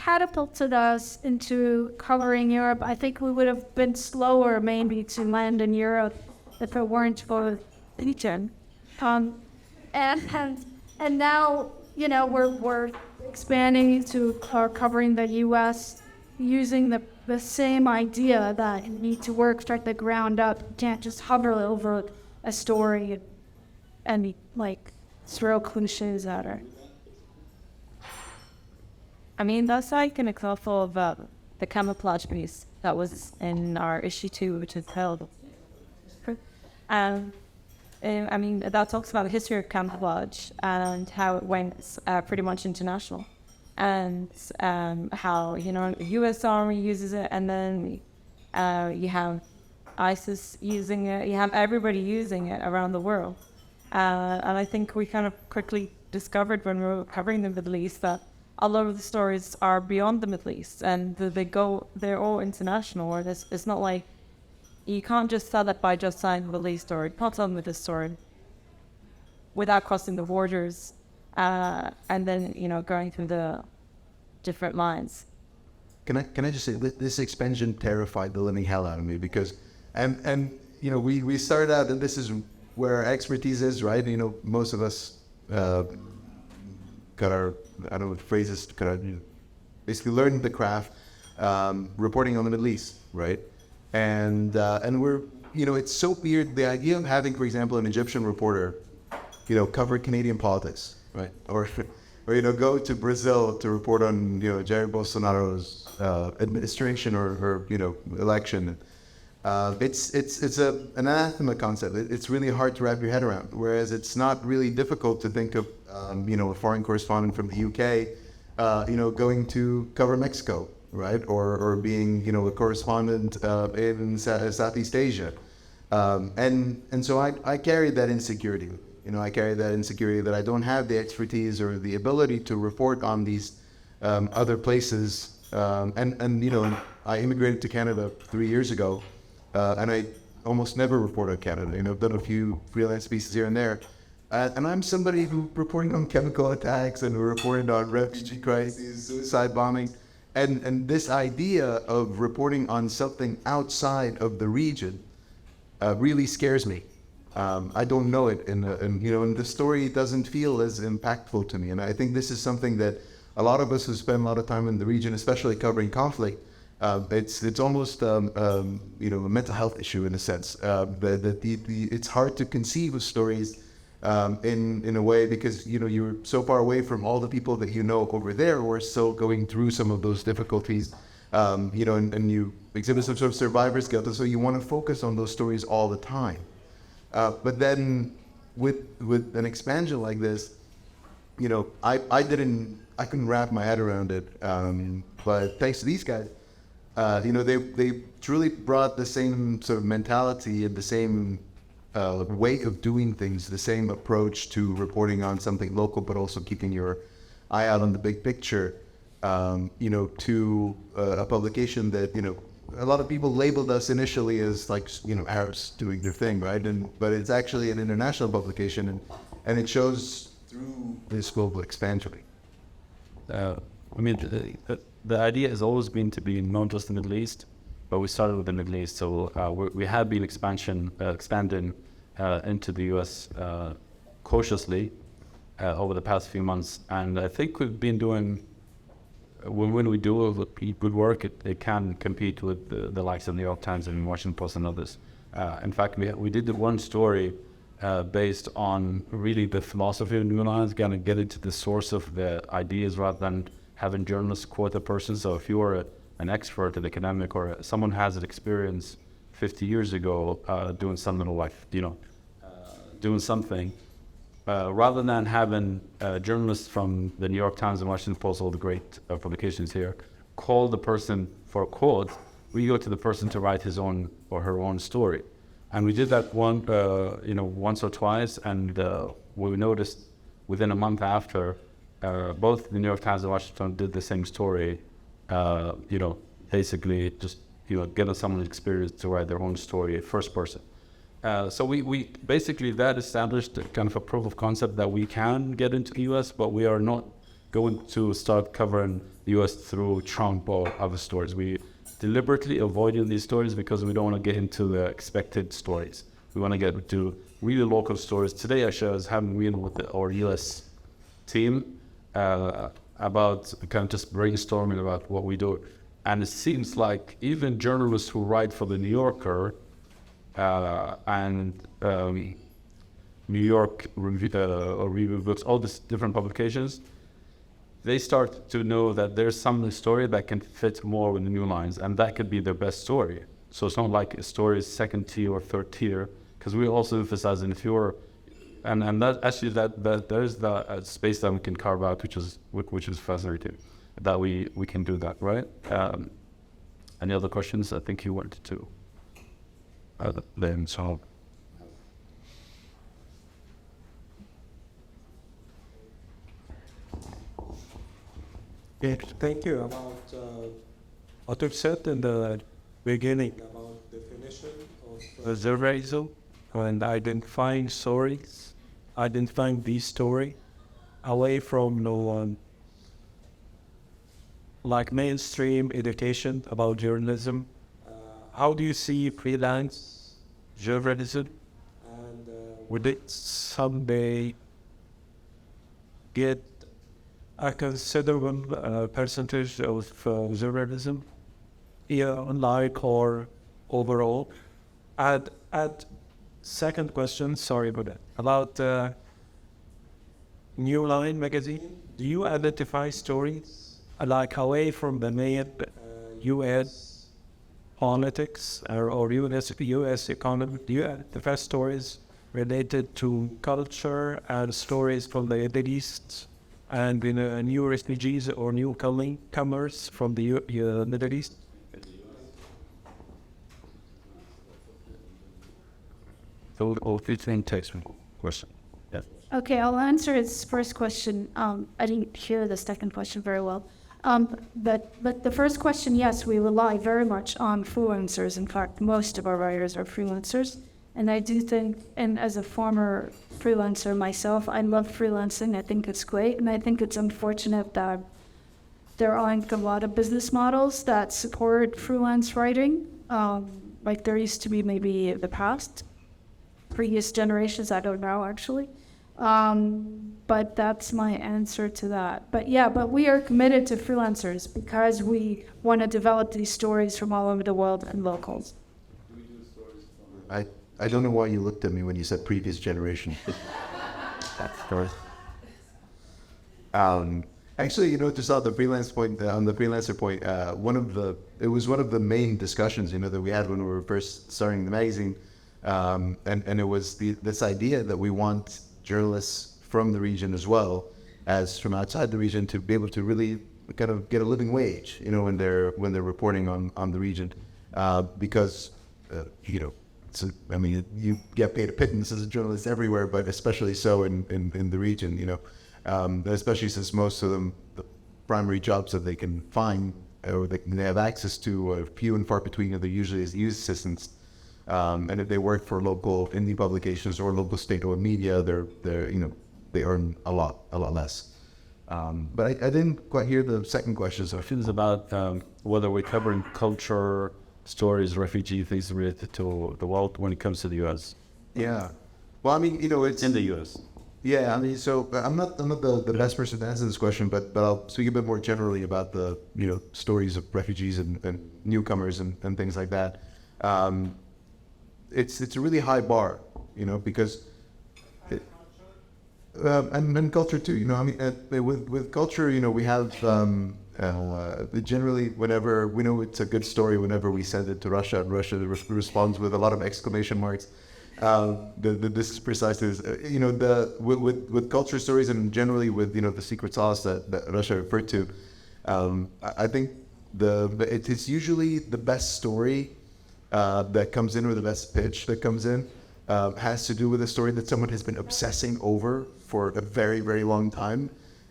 catapulted us into covering Europe. I think we would have been slower maybe to land in Europe if it weren't for the region. And now we're expanding to covering the U.S. using the same idea that you need to start the ground up. You can't just hover over a story and throw cliches at her. I mean, that's like an example of the camouflage piece that was in our issue 2, which is held. I mean, that talks about the history of camouflage and how it went pretty much international, and how, you know, the U.S. Army uses it, and then you have ISIS using it. You have everybody using it around the world, and I think we kind of quickly discovered when we were covering the Middle East that a lot of the stories are beyond the Middle East, and they're all international. Or it's not like you can't just tell it by just saying the Middle East story. You can't tell them with this story without crossing the borders, and then, you know, going through the different lines. Can I just say this expansion terrified the living hell out of me, because and you know, we started out, and this is where our expertise is, right? You know, most of us got our, I don't know what phrases, basically learned the craft reporting on the Middle East, right? And we're, you know, it's so weird, the idea of having, for example, an Egyptian reporter, you know, cover Canadian politics, right? Or you know, go to Brazil to report on, you know, Jair Bolsonaro's administration or you know, election. It's an anathema concept. It's really hard to wrap your head around. Whereas it's not really difficult to think of, you know, a foreign correspondent from the UK, you know, going to cover Mexico, right? Or being, you know, a correspondent in Southeast Asia. And so I carry that insecurity. You know, I carry that insecurity that I don't have the expertise or the ability to report on these other places. And you know, I immigrated to Canada 3 years ago, and I almost never report on Canada. You know, I've done a few freelance pieces here and there. And I'm somebody who reporting on chemical attacks and reporting on refugee crises, suicide bombing. And this idea of reporting on something outside of the region really scares me. I don't know it, and you know, and the story doesn't feel as impactful to me. And I think this is something that a lot of us who spend a lot of time in the region, especially covering conflict, it's almost you know, a mental health issue in a sense. It's hard to conceive of stories in a way, because you know, you're so far away from all the people that you know over there who are still going through some of those difficulties. You know, and you exhibit some sort of survivor's guilt, and so you want to focus on those stories all the time. But then with an expansion like this, you know, I couldn't wrap my head around it. But thanks to these guys, you know, they truly brought the same sort of mentality and the same way of doing things, the same approach to reporting on something local, but also keeping your eye out on the big picture, you know, to a publication that, you know, a lot of people labeled us initially as like, you know, Arabs doing their thing, right? But it's actually an international publication, and it shows through this global expansion. I mean, the idea has always been to be not just the Middle East, but we started with the Middle East. So we have been expanding into the U.S. Cautiously over the past few months, and I think we've been doing. When we do good work, it can compete with the likes of New York Times and Washington Post and others. In fact, we did the one story based on really the philosophy of New Lines, kind of get into the source of the ideas rather than having journalists quote a person. So if you're an expert, an academic, or someone has an experience 50 years ago doing something like, you know, doing something, rather than having journalists from the New York Times and Washington Post, all the great publications here, call the person for a quote, we go to the person to write his own or her own story. And we did that once or twice, and we noticed within a month after, both the New York Times and Washington did the same story, you know, basically just, you know, get someone's experience to write their own story, first person. So we basically, that established kind of a proof of concept that we can get into the U.S., but we are not going to start covering the U.S. through Trump or other stories. We deliberately avoiding these stories because we don't want to get into the expected stories. We want to get to really local stories. Today, actually, I was having a meeting with our U.S. team about kind of just brainstorming about what we do. And it seems like even journalists who write for the New Yorker and New York Review Books, all these different publications, they start to know that there's some story that can fit more with the new lines, and that could be their best story. So it's not like a story is second tier or third tier, because we also emphasize in if you're, and that actually that there's the space that we can carve out, which is fascinating, that we can do that, right? Any other questions? I think you wanted to. Then so. Yes, thank you. About what you've said in the beginning about definition of journalism and identifying stories, identifying the story away from no one, like mainstream education about journalism. How do you see freelance journalism, and would it someday get a considerable percentage of journalism, like or overall? Add second question, sorry about that, about New Line magazine. Do you identify stories like away from the main U.S. politics or U.S. economy? Do you identify stories related to culture and stories from the Middle East and new refugees or newcomers from the Middle East? So, it's an interesting question. Yeah. Okay, I'll answer his first question. I didn't hear the second question very well. But the first question, yes, we rely very much on freelancers. In fact, most of our writers are freelancers. And I do think, and as a former freelancer myself, I love freelancing. I think it's great. And I think it's unfortunate that there aren't a lot of business models that support freelance writing, like there used to be maybe in the past. Previous generations, I don't know, actually. But that's my answer to that. But we are committed to freelancers because we want to develop these stories from all over the world and locals. I don't know why you looked at me when you said previous generation. That's story. Actually, just on the freelance point, on the freelancer point, it was one of the main discussions, that we had when we were first starting the magazine, and it was this idea that we want journalists from the region as well as from outside the region to be able to really kind of get a living wage, when they're reporting on the region, because you get paid a pittance as a journalist everywhere, but especially so in the region, especially since most of them, the primary jobs that they can find or they have access to are few and far between. They're usually as youth assistants, and if they work for local indie publications or local state-owned media, they earn a lot less. But I didn't quite hear the second question. So Questions about whether we're covering culture, stories, refugee things related to the world when it comes to the U.S. Yeah, well, it's in the U.S. Yeah, so I'm not the best person to answer this question, but I'll speak a bit more generally about the stories of refugees and newcomers and things like that. It's a really high bar, because and culture too. With culture, we have generally whenever we know it's a good story, whenever we send it to Rasha, and Rasha responds with a lot of exclamation marks. This is precisely with culture stories and generally with the secret sauce that Rasha referred to. I think it's usually the best story that comes in, or the best pitch that comes in, has to do with a story that someone has been obsessing over for a very, very long time,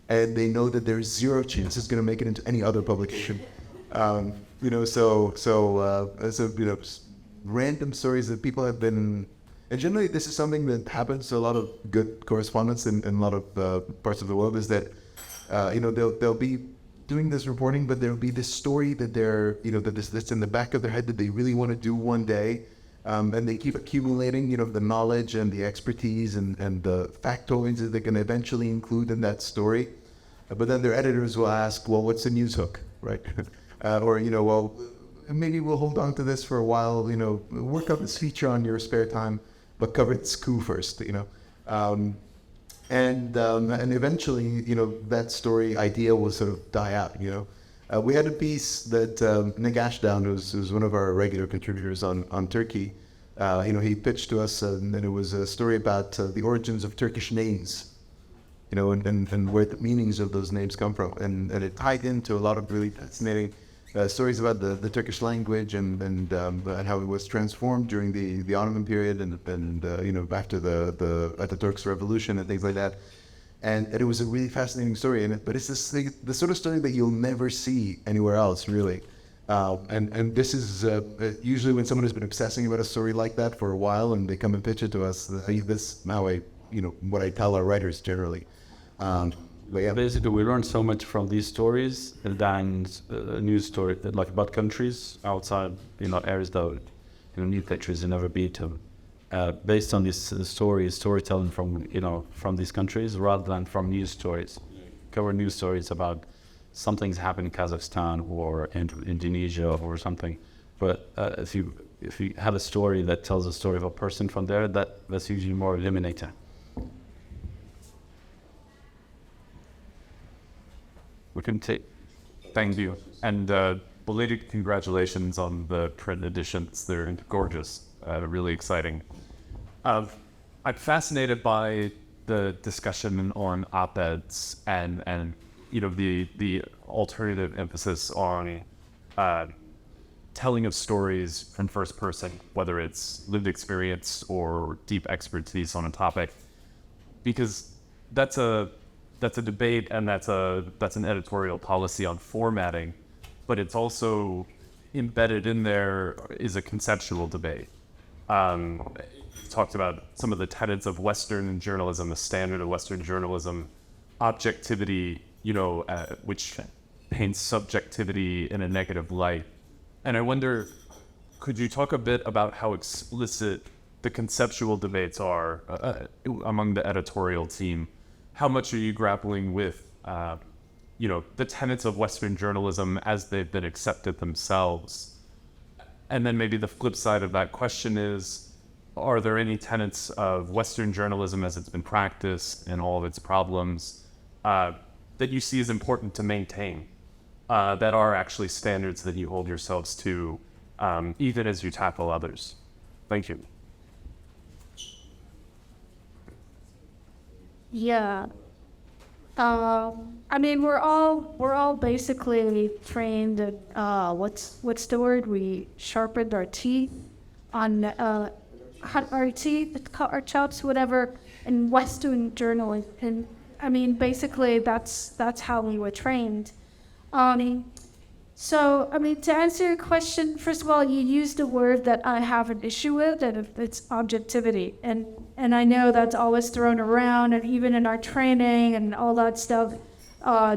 and they know that there's zero chance it's going to make it into any other publication. Random stories that people have been, and generally this is something that happens to a lot of good correspondents in a lot of parts of the world, is that they'll be doing this reporting, but there'll be this story that they're that's in the back of their head that they really want to do one day. And they keep accumulating, the knowledge and the expertise and the factoids that they can eventually include in that story. But then their editors will ask, well, what's the news hook, right? Or, well, maybe we'll hold on to this for a while, work up this feature on your spare time, but cover this coup first, And eventually, that story idea will sort of die out, We had a piece that Nick Ashdown, who's one of our regular contributors on Turkey, He pitched to us, and it was a story about the origins of Turkish names, and where the meanings of those names come from. And it tied into a lot of really fascinating stories about the Turkish language and how it was transformed during the Ottoman period and after the Turks' revolution and things like that. And it was a really fascinating story, but it's the sort of story that you'll never see anywhere else, really. And this is usually when someone has been obsessing about a story like that for a while, and they come and pitch it to us. This now what I tell our writers generally. But yeah. Basically, we learn so much from these stories than news story like about countries outside, areas that news countries will never be to. Based on this storytelling from these countries rather than from news stories. Cover news stories about something's happened in Kazakhstan or in Indonesia or something. But if you have a story that tells a story of a person from there, that's usually more illuminating. We can take. Thank you. And belated congratulations on the print editions. They're gorgeous. Really exciting. I'm fascinated by the discussion on op-eds and the alternative emphasis on telling of stories in first person, whether it's lived experience or deep expertise on a topic, because that's a debate and that's an editorial policy on formatting, but it's also embedded in there is a conceptual debate. Talked about some of the tenets of Western journalism, the standard of Western journalism, objectivity, which paints subjectivity in a negative light. And I wonder, could you talk a bit about how explicit the conceptual debates are among the editorial team? How much are you grappling with, the tenets of Western journalism as they've been accepted themselves? And then maybe the flip side of that question is, are there any tenets of Western journalism as it's been practiced and all of its problems that you see as important to maintain, that are actually standards that you hold yourselves to, even as you tackle others? Thank you. Yeah. We're all basically trained at what's the word? We sharpened our teeth on our teeth, cut our chops, whatever, in Western journalism. And basically that's how we were trained. So to answer your question, first of all, you used a word that I have an issue with, and it's objectivity. And I know that's always thrown around, and even in our training and all that stuff,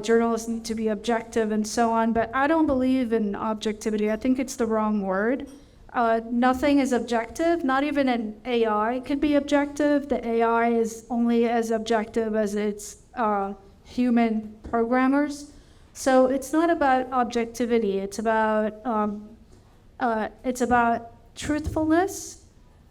journalists need to be objective and so on. But I don't believe in objectivity. I think it's the wrong word. Nothing is objective. Not even an AI can be objective. The AI is only as objective as its human programmers. So it's not about objectivity. It's about truthfulness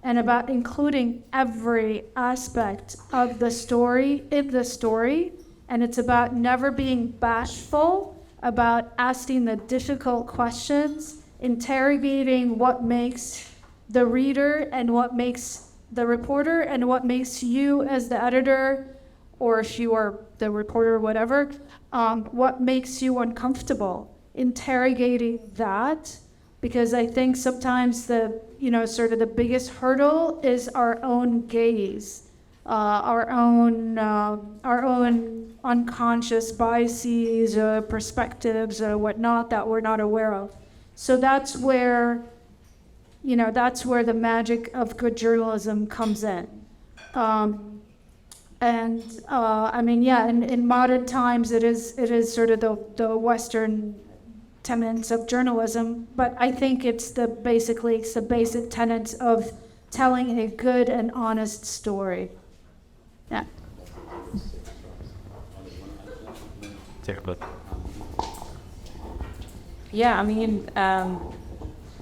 and about including every aspect of the story in the story. And it's about never being bashful, about asking the difficult questions, interrogating what makes the reader and what makes the reporter and what makes you as the editor, or if you are the reporter, whatever, what makes you uncomfortable, interrogating that, because I think sometimes the biggest hurdle is our own gaze, our own unconscious biases, perspectives, or whatnot that we're not aware of. So that's where the magic of good journalism comes in. In modern times, it is sort of the Western tenets of journalism, but I think it's the basic tenets of telling a good and honest story. Yeah. Yeah,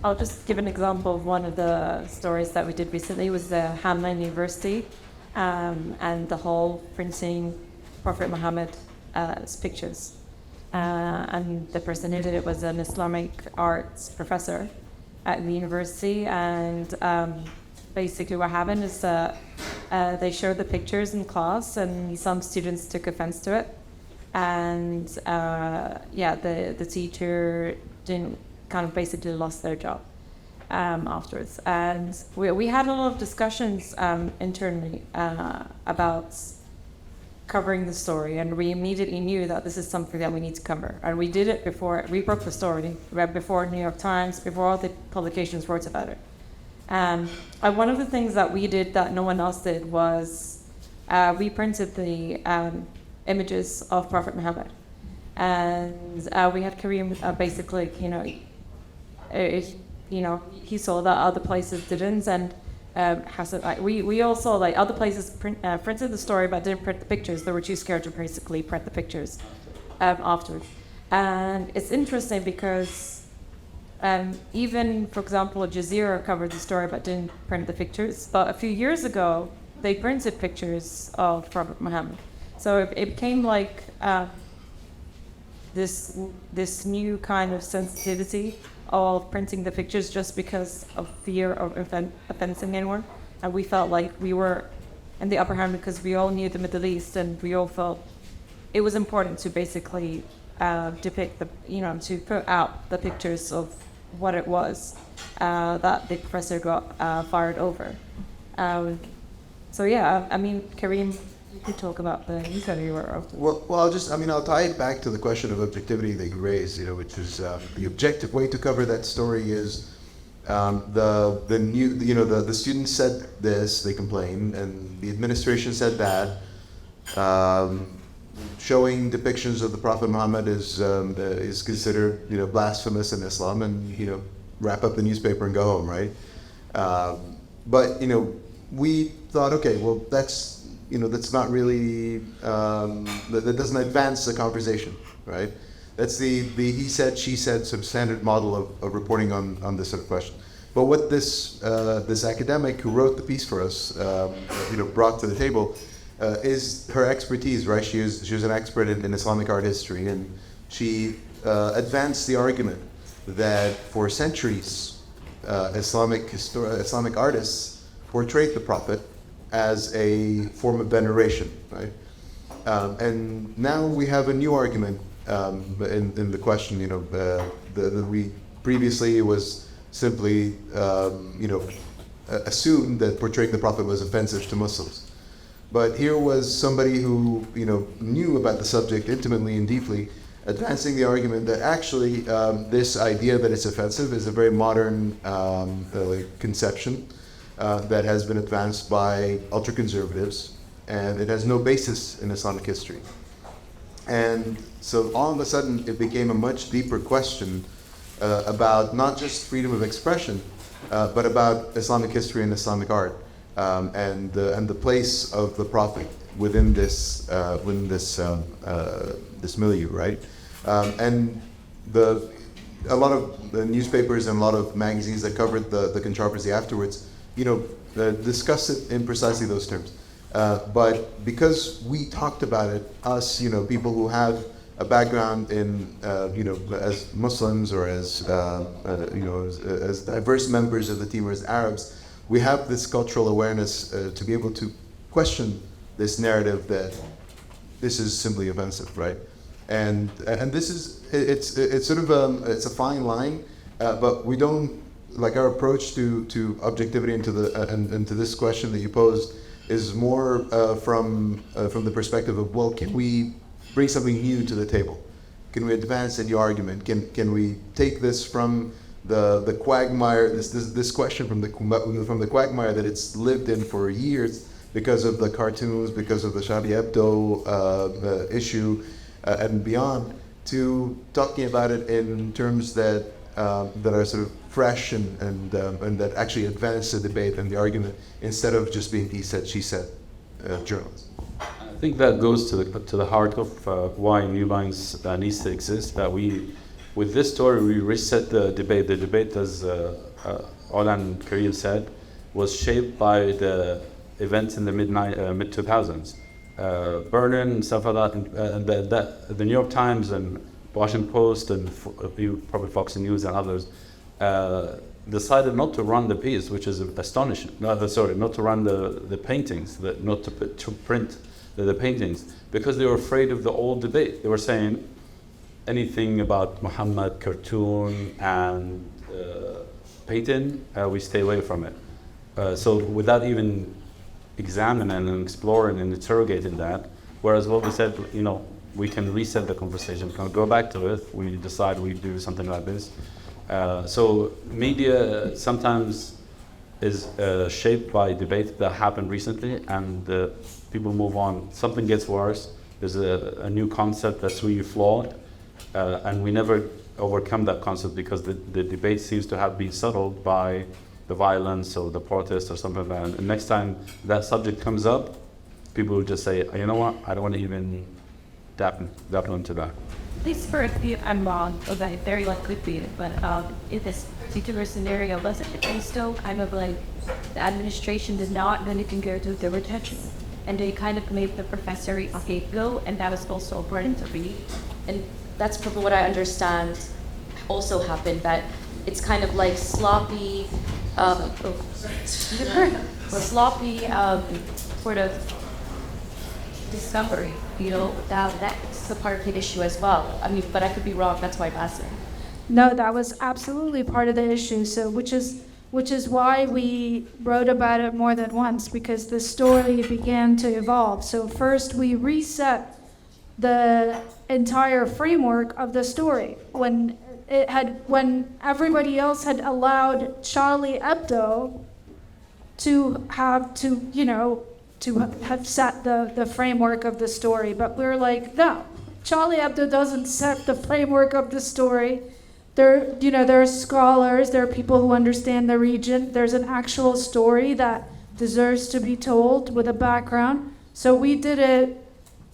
I'll just give an example of one of the stories that we did recently. It was the Hamline University and the whole printing Prophet Muhammad's pictures. And the person who did it was an Islamic arts professor at the university. And basically what happened is they showed the pictures in class, and some students took offense to it. And the teacher didn't kind of basically lost their job afterwards. And we had a lot of discussions internally about covering the story, and we immediately knew that this is something that we need to cover. And we did it before we broke the story, read before New York Times, before all the publications wrote about it. And one of the things that we did that no one else did was we printed the images of Prophet Muhammad. And we had Kareem basically, he saw that other places didn't, and Hassan, we all saw like other places printed the story but didn't print the pictures. They were too scared to basically print the pictures afterwards. And it's interesting because even, for example, Al Jazeera covered the story but didn't print the pictures. But a few years ago, they printed pictures of Prophet Muhammad. So it became like this new kind of sensitivity of printing the pictures just because of fear of offending anyone. And we felt like we were in the upper hand because we all knew the Middle East, and we all felt it was important to basically depict to put out the pictures of what it was that the professor got fired over. Kareem, you could talk about you said you were. Well, I'll tie it back to the question of objectivity that you raised, which is the objective way to cover that story is the students said this, they complained, and the administration said that. Showing depictions of the Prophet Muhammad is considered blasphemous in Islam, and wrap up the newspaper and go home, right? But we thought, okay, well that's not really that doesn't advance the conversation, right? That's the he said, she said sort of standard model of reporting on this sort of question. But what this academic who wrote the piece for us brought to the table is her expertise, right? She was an expert in Islamic art history, and she advanced the argument that for centuries Islamic artists portrayed the Prophet as a form of veneration, right? And now we have a new argument in the question. We previously was simply assumed that portraying the Prophet was offensive to Muslims, but here was somebody who knew about the subject intimately and deeply, advancing the argument that actually this idea that it's offensive is a very modern conception that has been advanced by ultra-conservatives, and it has no basis in Islamic history. And so all of a sudden it became a much deeper question about not just freedom of expression, but about Islamic history and Islamic art, and the place of the Prophet within this milieu, right? And a lot of the newspapers and a lot of magazines that covered the controversy afterwards, discuss it in precisely those terms. But because we talked about it, us, people who have a background in, as Muslims or as diverse members of the team or as Arabs, we have this cultural awareness to be able to question this narrative that this is simply offensive, right? And this is it's sort of it's a fine line, but we don't. Like our approach to objectivity and to this question that you posed is more from the perspective of, well, can we bring something new to the table? Can we advance in the argument? Can we take this from the quagmire, this question from the quagmire that it's lived in for years because of the cartoons, because of the Charlie Hebdo issue and beyond, to talking about it in terms that are sort of fresh and that actually advance the debate and the argument instead of just being he said, she said journalism. I think that goes to the heart of why New Lines needs to exist. That with this story, we reset the debate. The debate, as Ola and Kareem said, was shaped by the events in the mid 2000s, Berlin and stuff like that, and the New York Times and Washington Post and probably Fox News and others decided not to run the piece, which is astonishing. Not to run the paintings, not to print the paintings, because they were afraid of the old debate. They were saying anything about Muhammad, cartoon, and painting, we stay away from it. So without even examining and exploring and interrogating that, whereas what we said, we can reset the conversation, can go back to it. We decide we do something like this. So media sometimes is shaped by debates that happened recently, and people move on. Something gets worse. There's a new concept that's really flawed, and we never overcome that concept because the debate seems to have been settled by the violence or the protest or something like that. And next time that subject comes up, people will just say, you know what, I don't want to even dap into that. Please correct me if I'm wrong, okay, very likely be it, but in this particular scenario, wasn't it still kind of like the administration did not anything go to their attention, and they kind of made the professor a scapegoat, and that was also important to read. And that's probably what I understand also happened, that it's kind of like sloppy, sort of discovery, that's a part of the issue as well. I mean, but I could be wrong, that's why I'm asking. No, that was absolutely part of the issue. So, which is why we wrote about it more than once, because the story began to evolve. So first we reset the entire framework of the story when everybody else had allowed Charlie Hebdo to have set the framework of the story. But we're like, no, Charlie Hebdo doesn't set the framework of the story. There are scholars, there are people who understand the region. There's an actual story that deserves to be told with a background. So we did it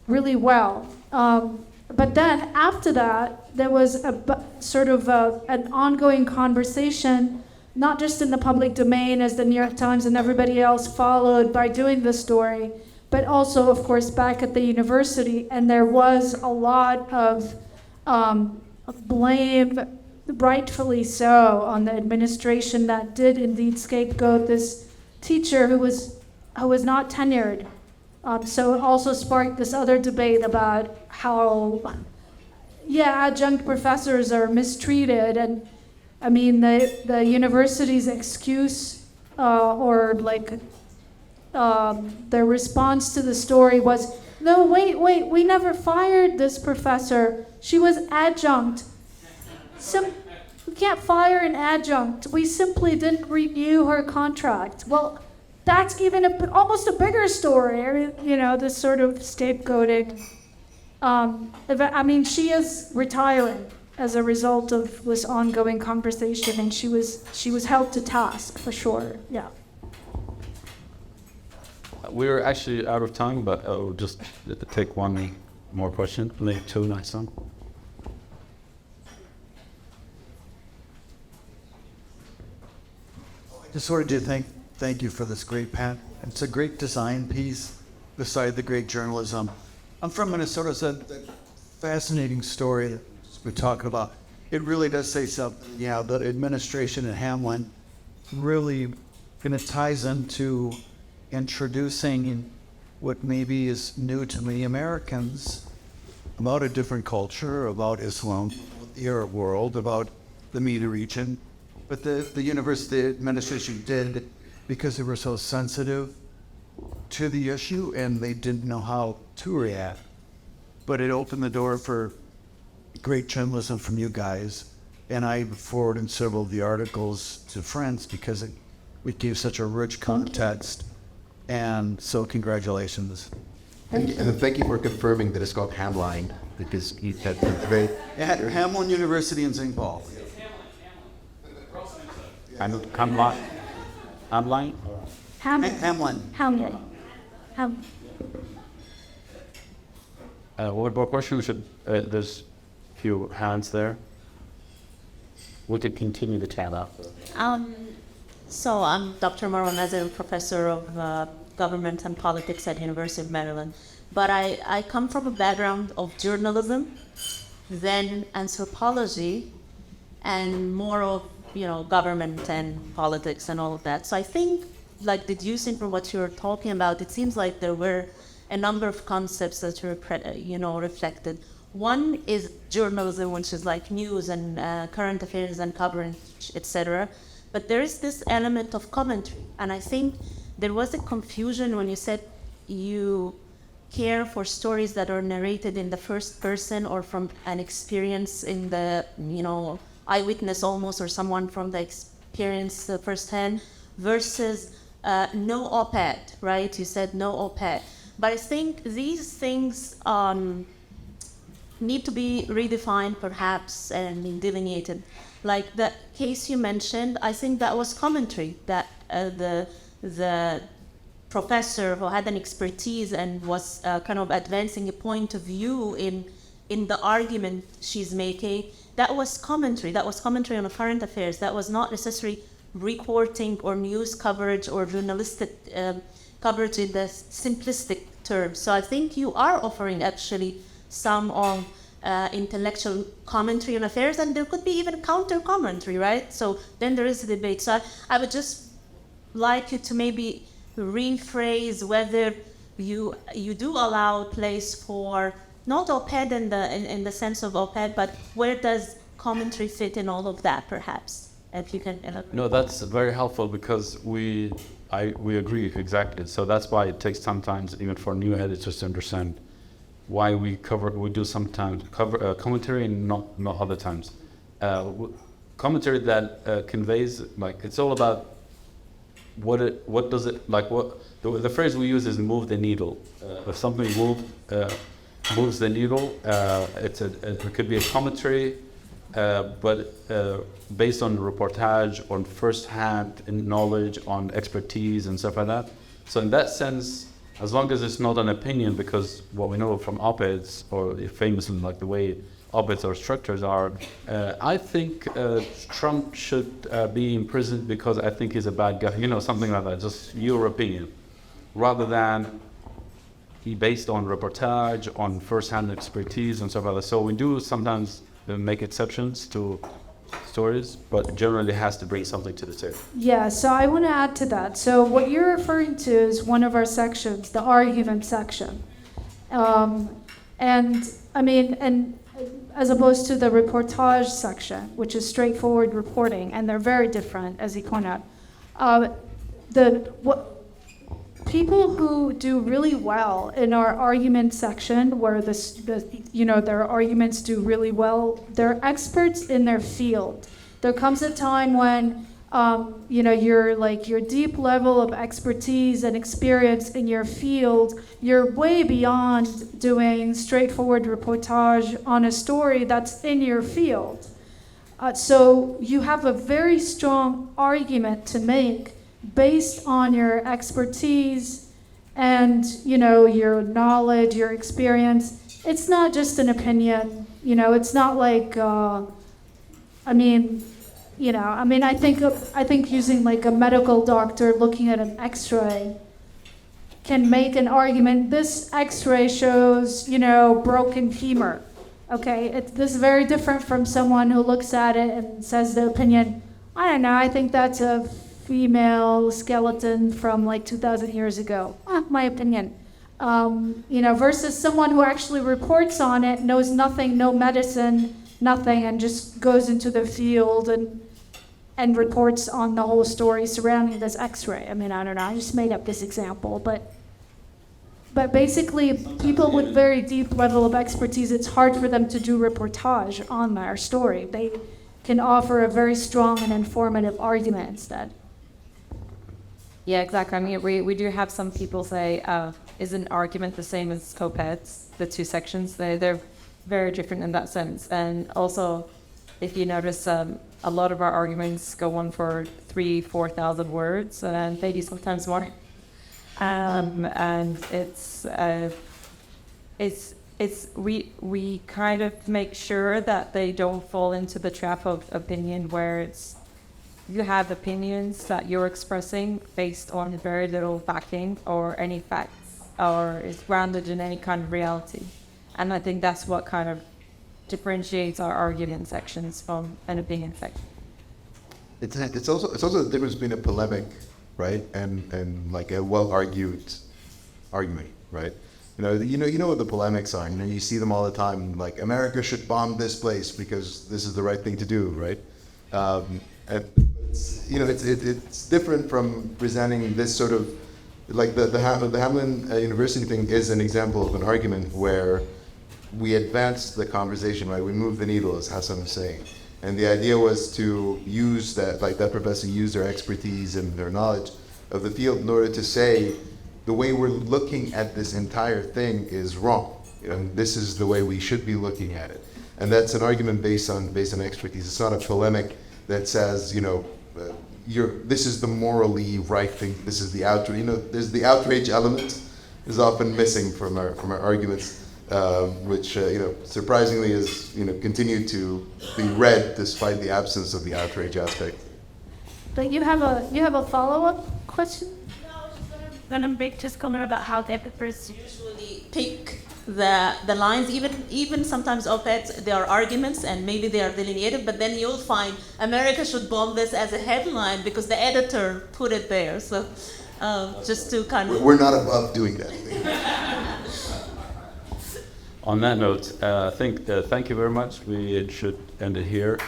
really well. But then after that, there was an ongoing conversation, not just in the public domain as the New York Times and everybody else followed by doing the story, but also, of course, back at the university. And there was a lot of blame, rightfully so, on the administration that did indeed scapegoat this teacher who was not tenured. So it also sparked this other debate about how, adjunct professors are mistreated. And I mean, the university's excuse their response to the story was, no, wait, we never fired this professor. She was adjunct. We can't fire an adjunct. We simply didn't renew her contract. Well, that's even almost a bigger story. I mean, this sort of scapegoating. She is retiring as a result of this ongoing conversation, and she was held to task for sure. Yeah. We're actually out of time, but I'll just take one more question. Maybe two next time. Just sort of did thank you for this great panel. It's a great design piece beside the great journalism. I'm from Minnesota, so that fascinating story that we're talking about. It really does say something. Yeah, the administration in Hamlin really kind of ties into introducing what maybe is new to many Americans about a different culture, about Islam, the Arab world, about the Media region. But the university administration did, because they were so sensitive to the issue and they didn't know how to react. But it opened the door for great journalism from you guys. And I forwarded several of the articles to friends because we gave such a rich context. And so congratulations. Thank you for confirming that it's called Hamline, because that's very... At Hamlin University in St. Paul. Hamline? Hamlin. What more question? There's a few hands there. We could continue the chat after. So I'm Dr. Marwan Nazir, professor of government and politics at University of Maryland. But I come from a background of journalism, then anthropology, and more of government and politics and all of that. So I think, like deducing from what you're talking about, it seems like there were a number of concepts that were, reflected. One is journalism, which is like news and current affairs and coverage, etc. But there is this element of commentary, and I think there was a confusion when you said you care for stories that are narrated in the first person or from an experience in the, eyewitness almost, or someone from the experience firsthand, versus no op-ed, right? You said no op-ed. But I think these things need to be redefined perhaps and delineated. Like the case you mentioned, I think that was commentary, that the professor who had an expertise and was kind of advancing a point of view in the argument she's making, that was commentary. That was commentary on the current affairs. That was not necessarily reporting or news coverage or journalistic coverage in the simplistic terms. So I think you are offering actually some of intellectual commentary on affairs, and there could be even counter commentary, right? So then there is a debate. So I would just like you to maybe rephrase whether you do allow place for not op-ed in the sense of op-ed, but where does commentary fit in all of that, perhaps, if you can elaborate. No, that's very helpful because we agree exactly. So that's why it takes sometimes even for new editors to understand why we do sometimes cover commentary and not other times. Commentary that conveys, like, it's all about the phrase we use is move the needle. If something moves the needle, it could be a commentary, but based on reportage, on first-hand knowledge, on expertise and stuff like that. So in that sense, as long as it's not an opinion, because what we know from op-eds, or famously like the way op-eds or structures are, I think Trump should be imprisoned because I think he's a bad guy, something like that, just your opinion, rather than be based on reportage, on first-hand expertise and stuff like that. So we do sometimes make exceptions to stories, but generally has to bring something to the table. Yeah, so I want to add to that. So what you're referring to is one of our sections, the argument section. And as opposed to the reportage section, which is straightforward reporting, and they're very different, as you point out. People who do really well in our argument section, where their arguments do really well, they're experts in their field. There comes a time when your deep level of expertise and experience in your field, you're way beyond doing straightforward reportage on a story that's in your field. So you have a very strong argument to make based on your expertise and your knowledge, your experience. It's not just an opinion. It's not like I think using like a medical doctor looking at an X-ray can make an argument. This X-ray shows, broken femur. Okay, this is very different from someone who looks at it and says the opinion, I don't know, I think that's a female skeleton from like 2,000 years ago. My opinion. Versus someone who actually reports on it, knows nothing, no medicine, nothing, and just goes into the field and reports on the whole story surrounding this X-ray. I don't know, I just made up this example, but basically people with very deep level of expertise, it's hard for them to do reportage on their story. They can offer a very strong and informative argument instead. Yeah, exactly. We do have some people say, is an argument the same as op-eds, the two sections? They're very different in that sense. And also, if you notice, a lot of our arguments go on for 3,000-4,000 words, and maybe sometimes more. And we kind of make sure that they don't fall into the trap of opinion, where you have opinions that you're expressing based on very little backing or any facts, or is grounded in any kind of reality. And I think that's what kind of differentiates our argument sections from an opinion section. It's also the difference between a polemic, right, and like a well-argued argument, right? You know what the polemics are. You see them all the time. Like, America should bomb this place because this is the right thing to do, right? And it's different from presenting this sort of, like the Hamlin University thing is an example of an argument where we advanced the conversation, right? We moved the needle, as Hassan was saying. And the idea was to use that, like that professor used their expertise and their knowledge of the field in order to say, the way we're looking at this entire thing is wrong. And this is the way we should be looking at it. And that's an argument based on expertise. It's not a polemic that says, this is the morally right thing. This is the outrage. There's the outrage element is often missing from our arguments. Which surprisingly is continued to be read despite the absence of the outrage aspect. But you have a follow-up question? No, I was just gonna make just comment about how the papers usually pick the lines. Even sometimes op-eds, there are arguments and maybe they are delineated, but then you'll find America should bomb this as a headline because the editor put it there. So just to kind of... We're not above doing that. On that note, thank you very much. We should end it here.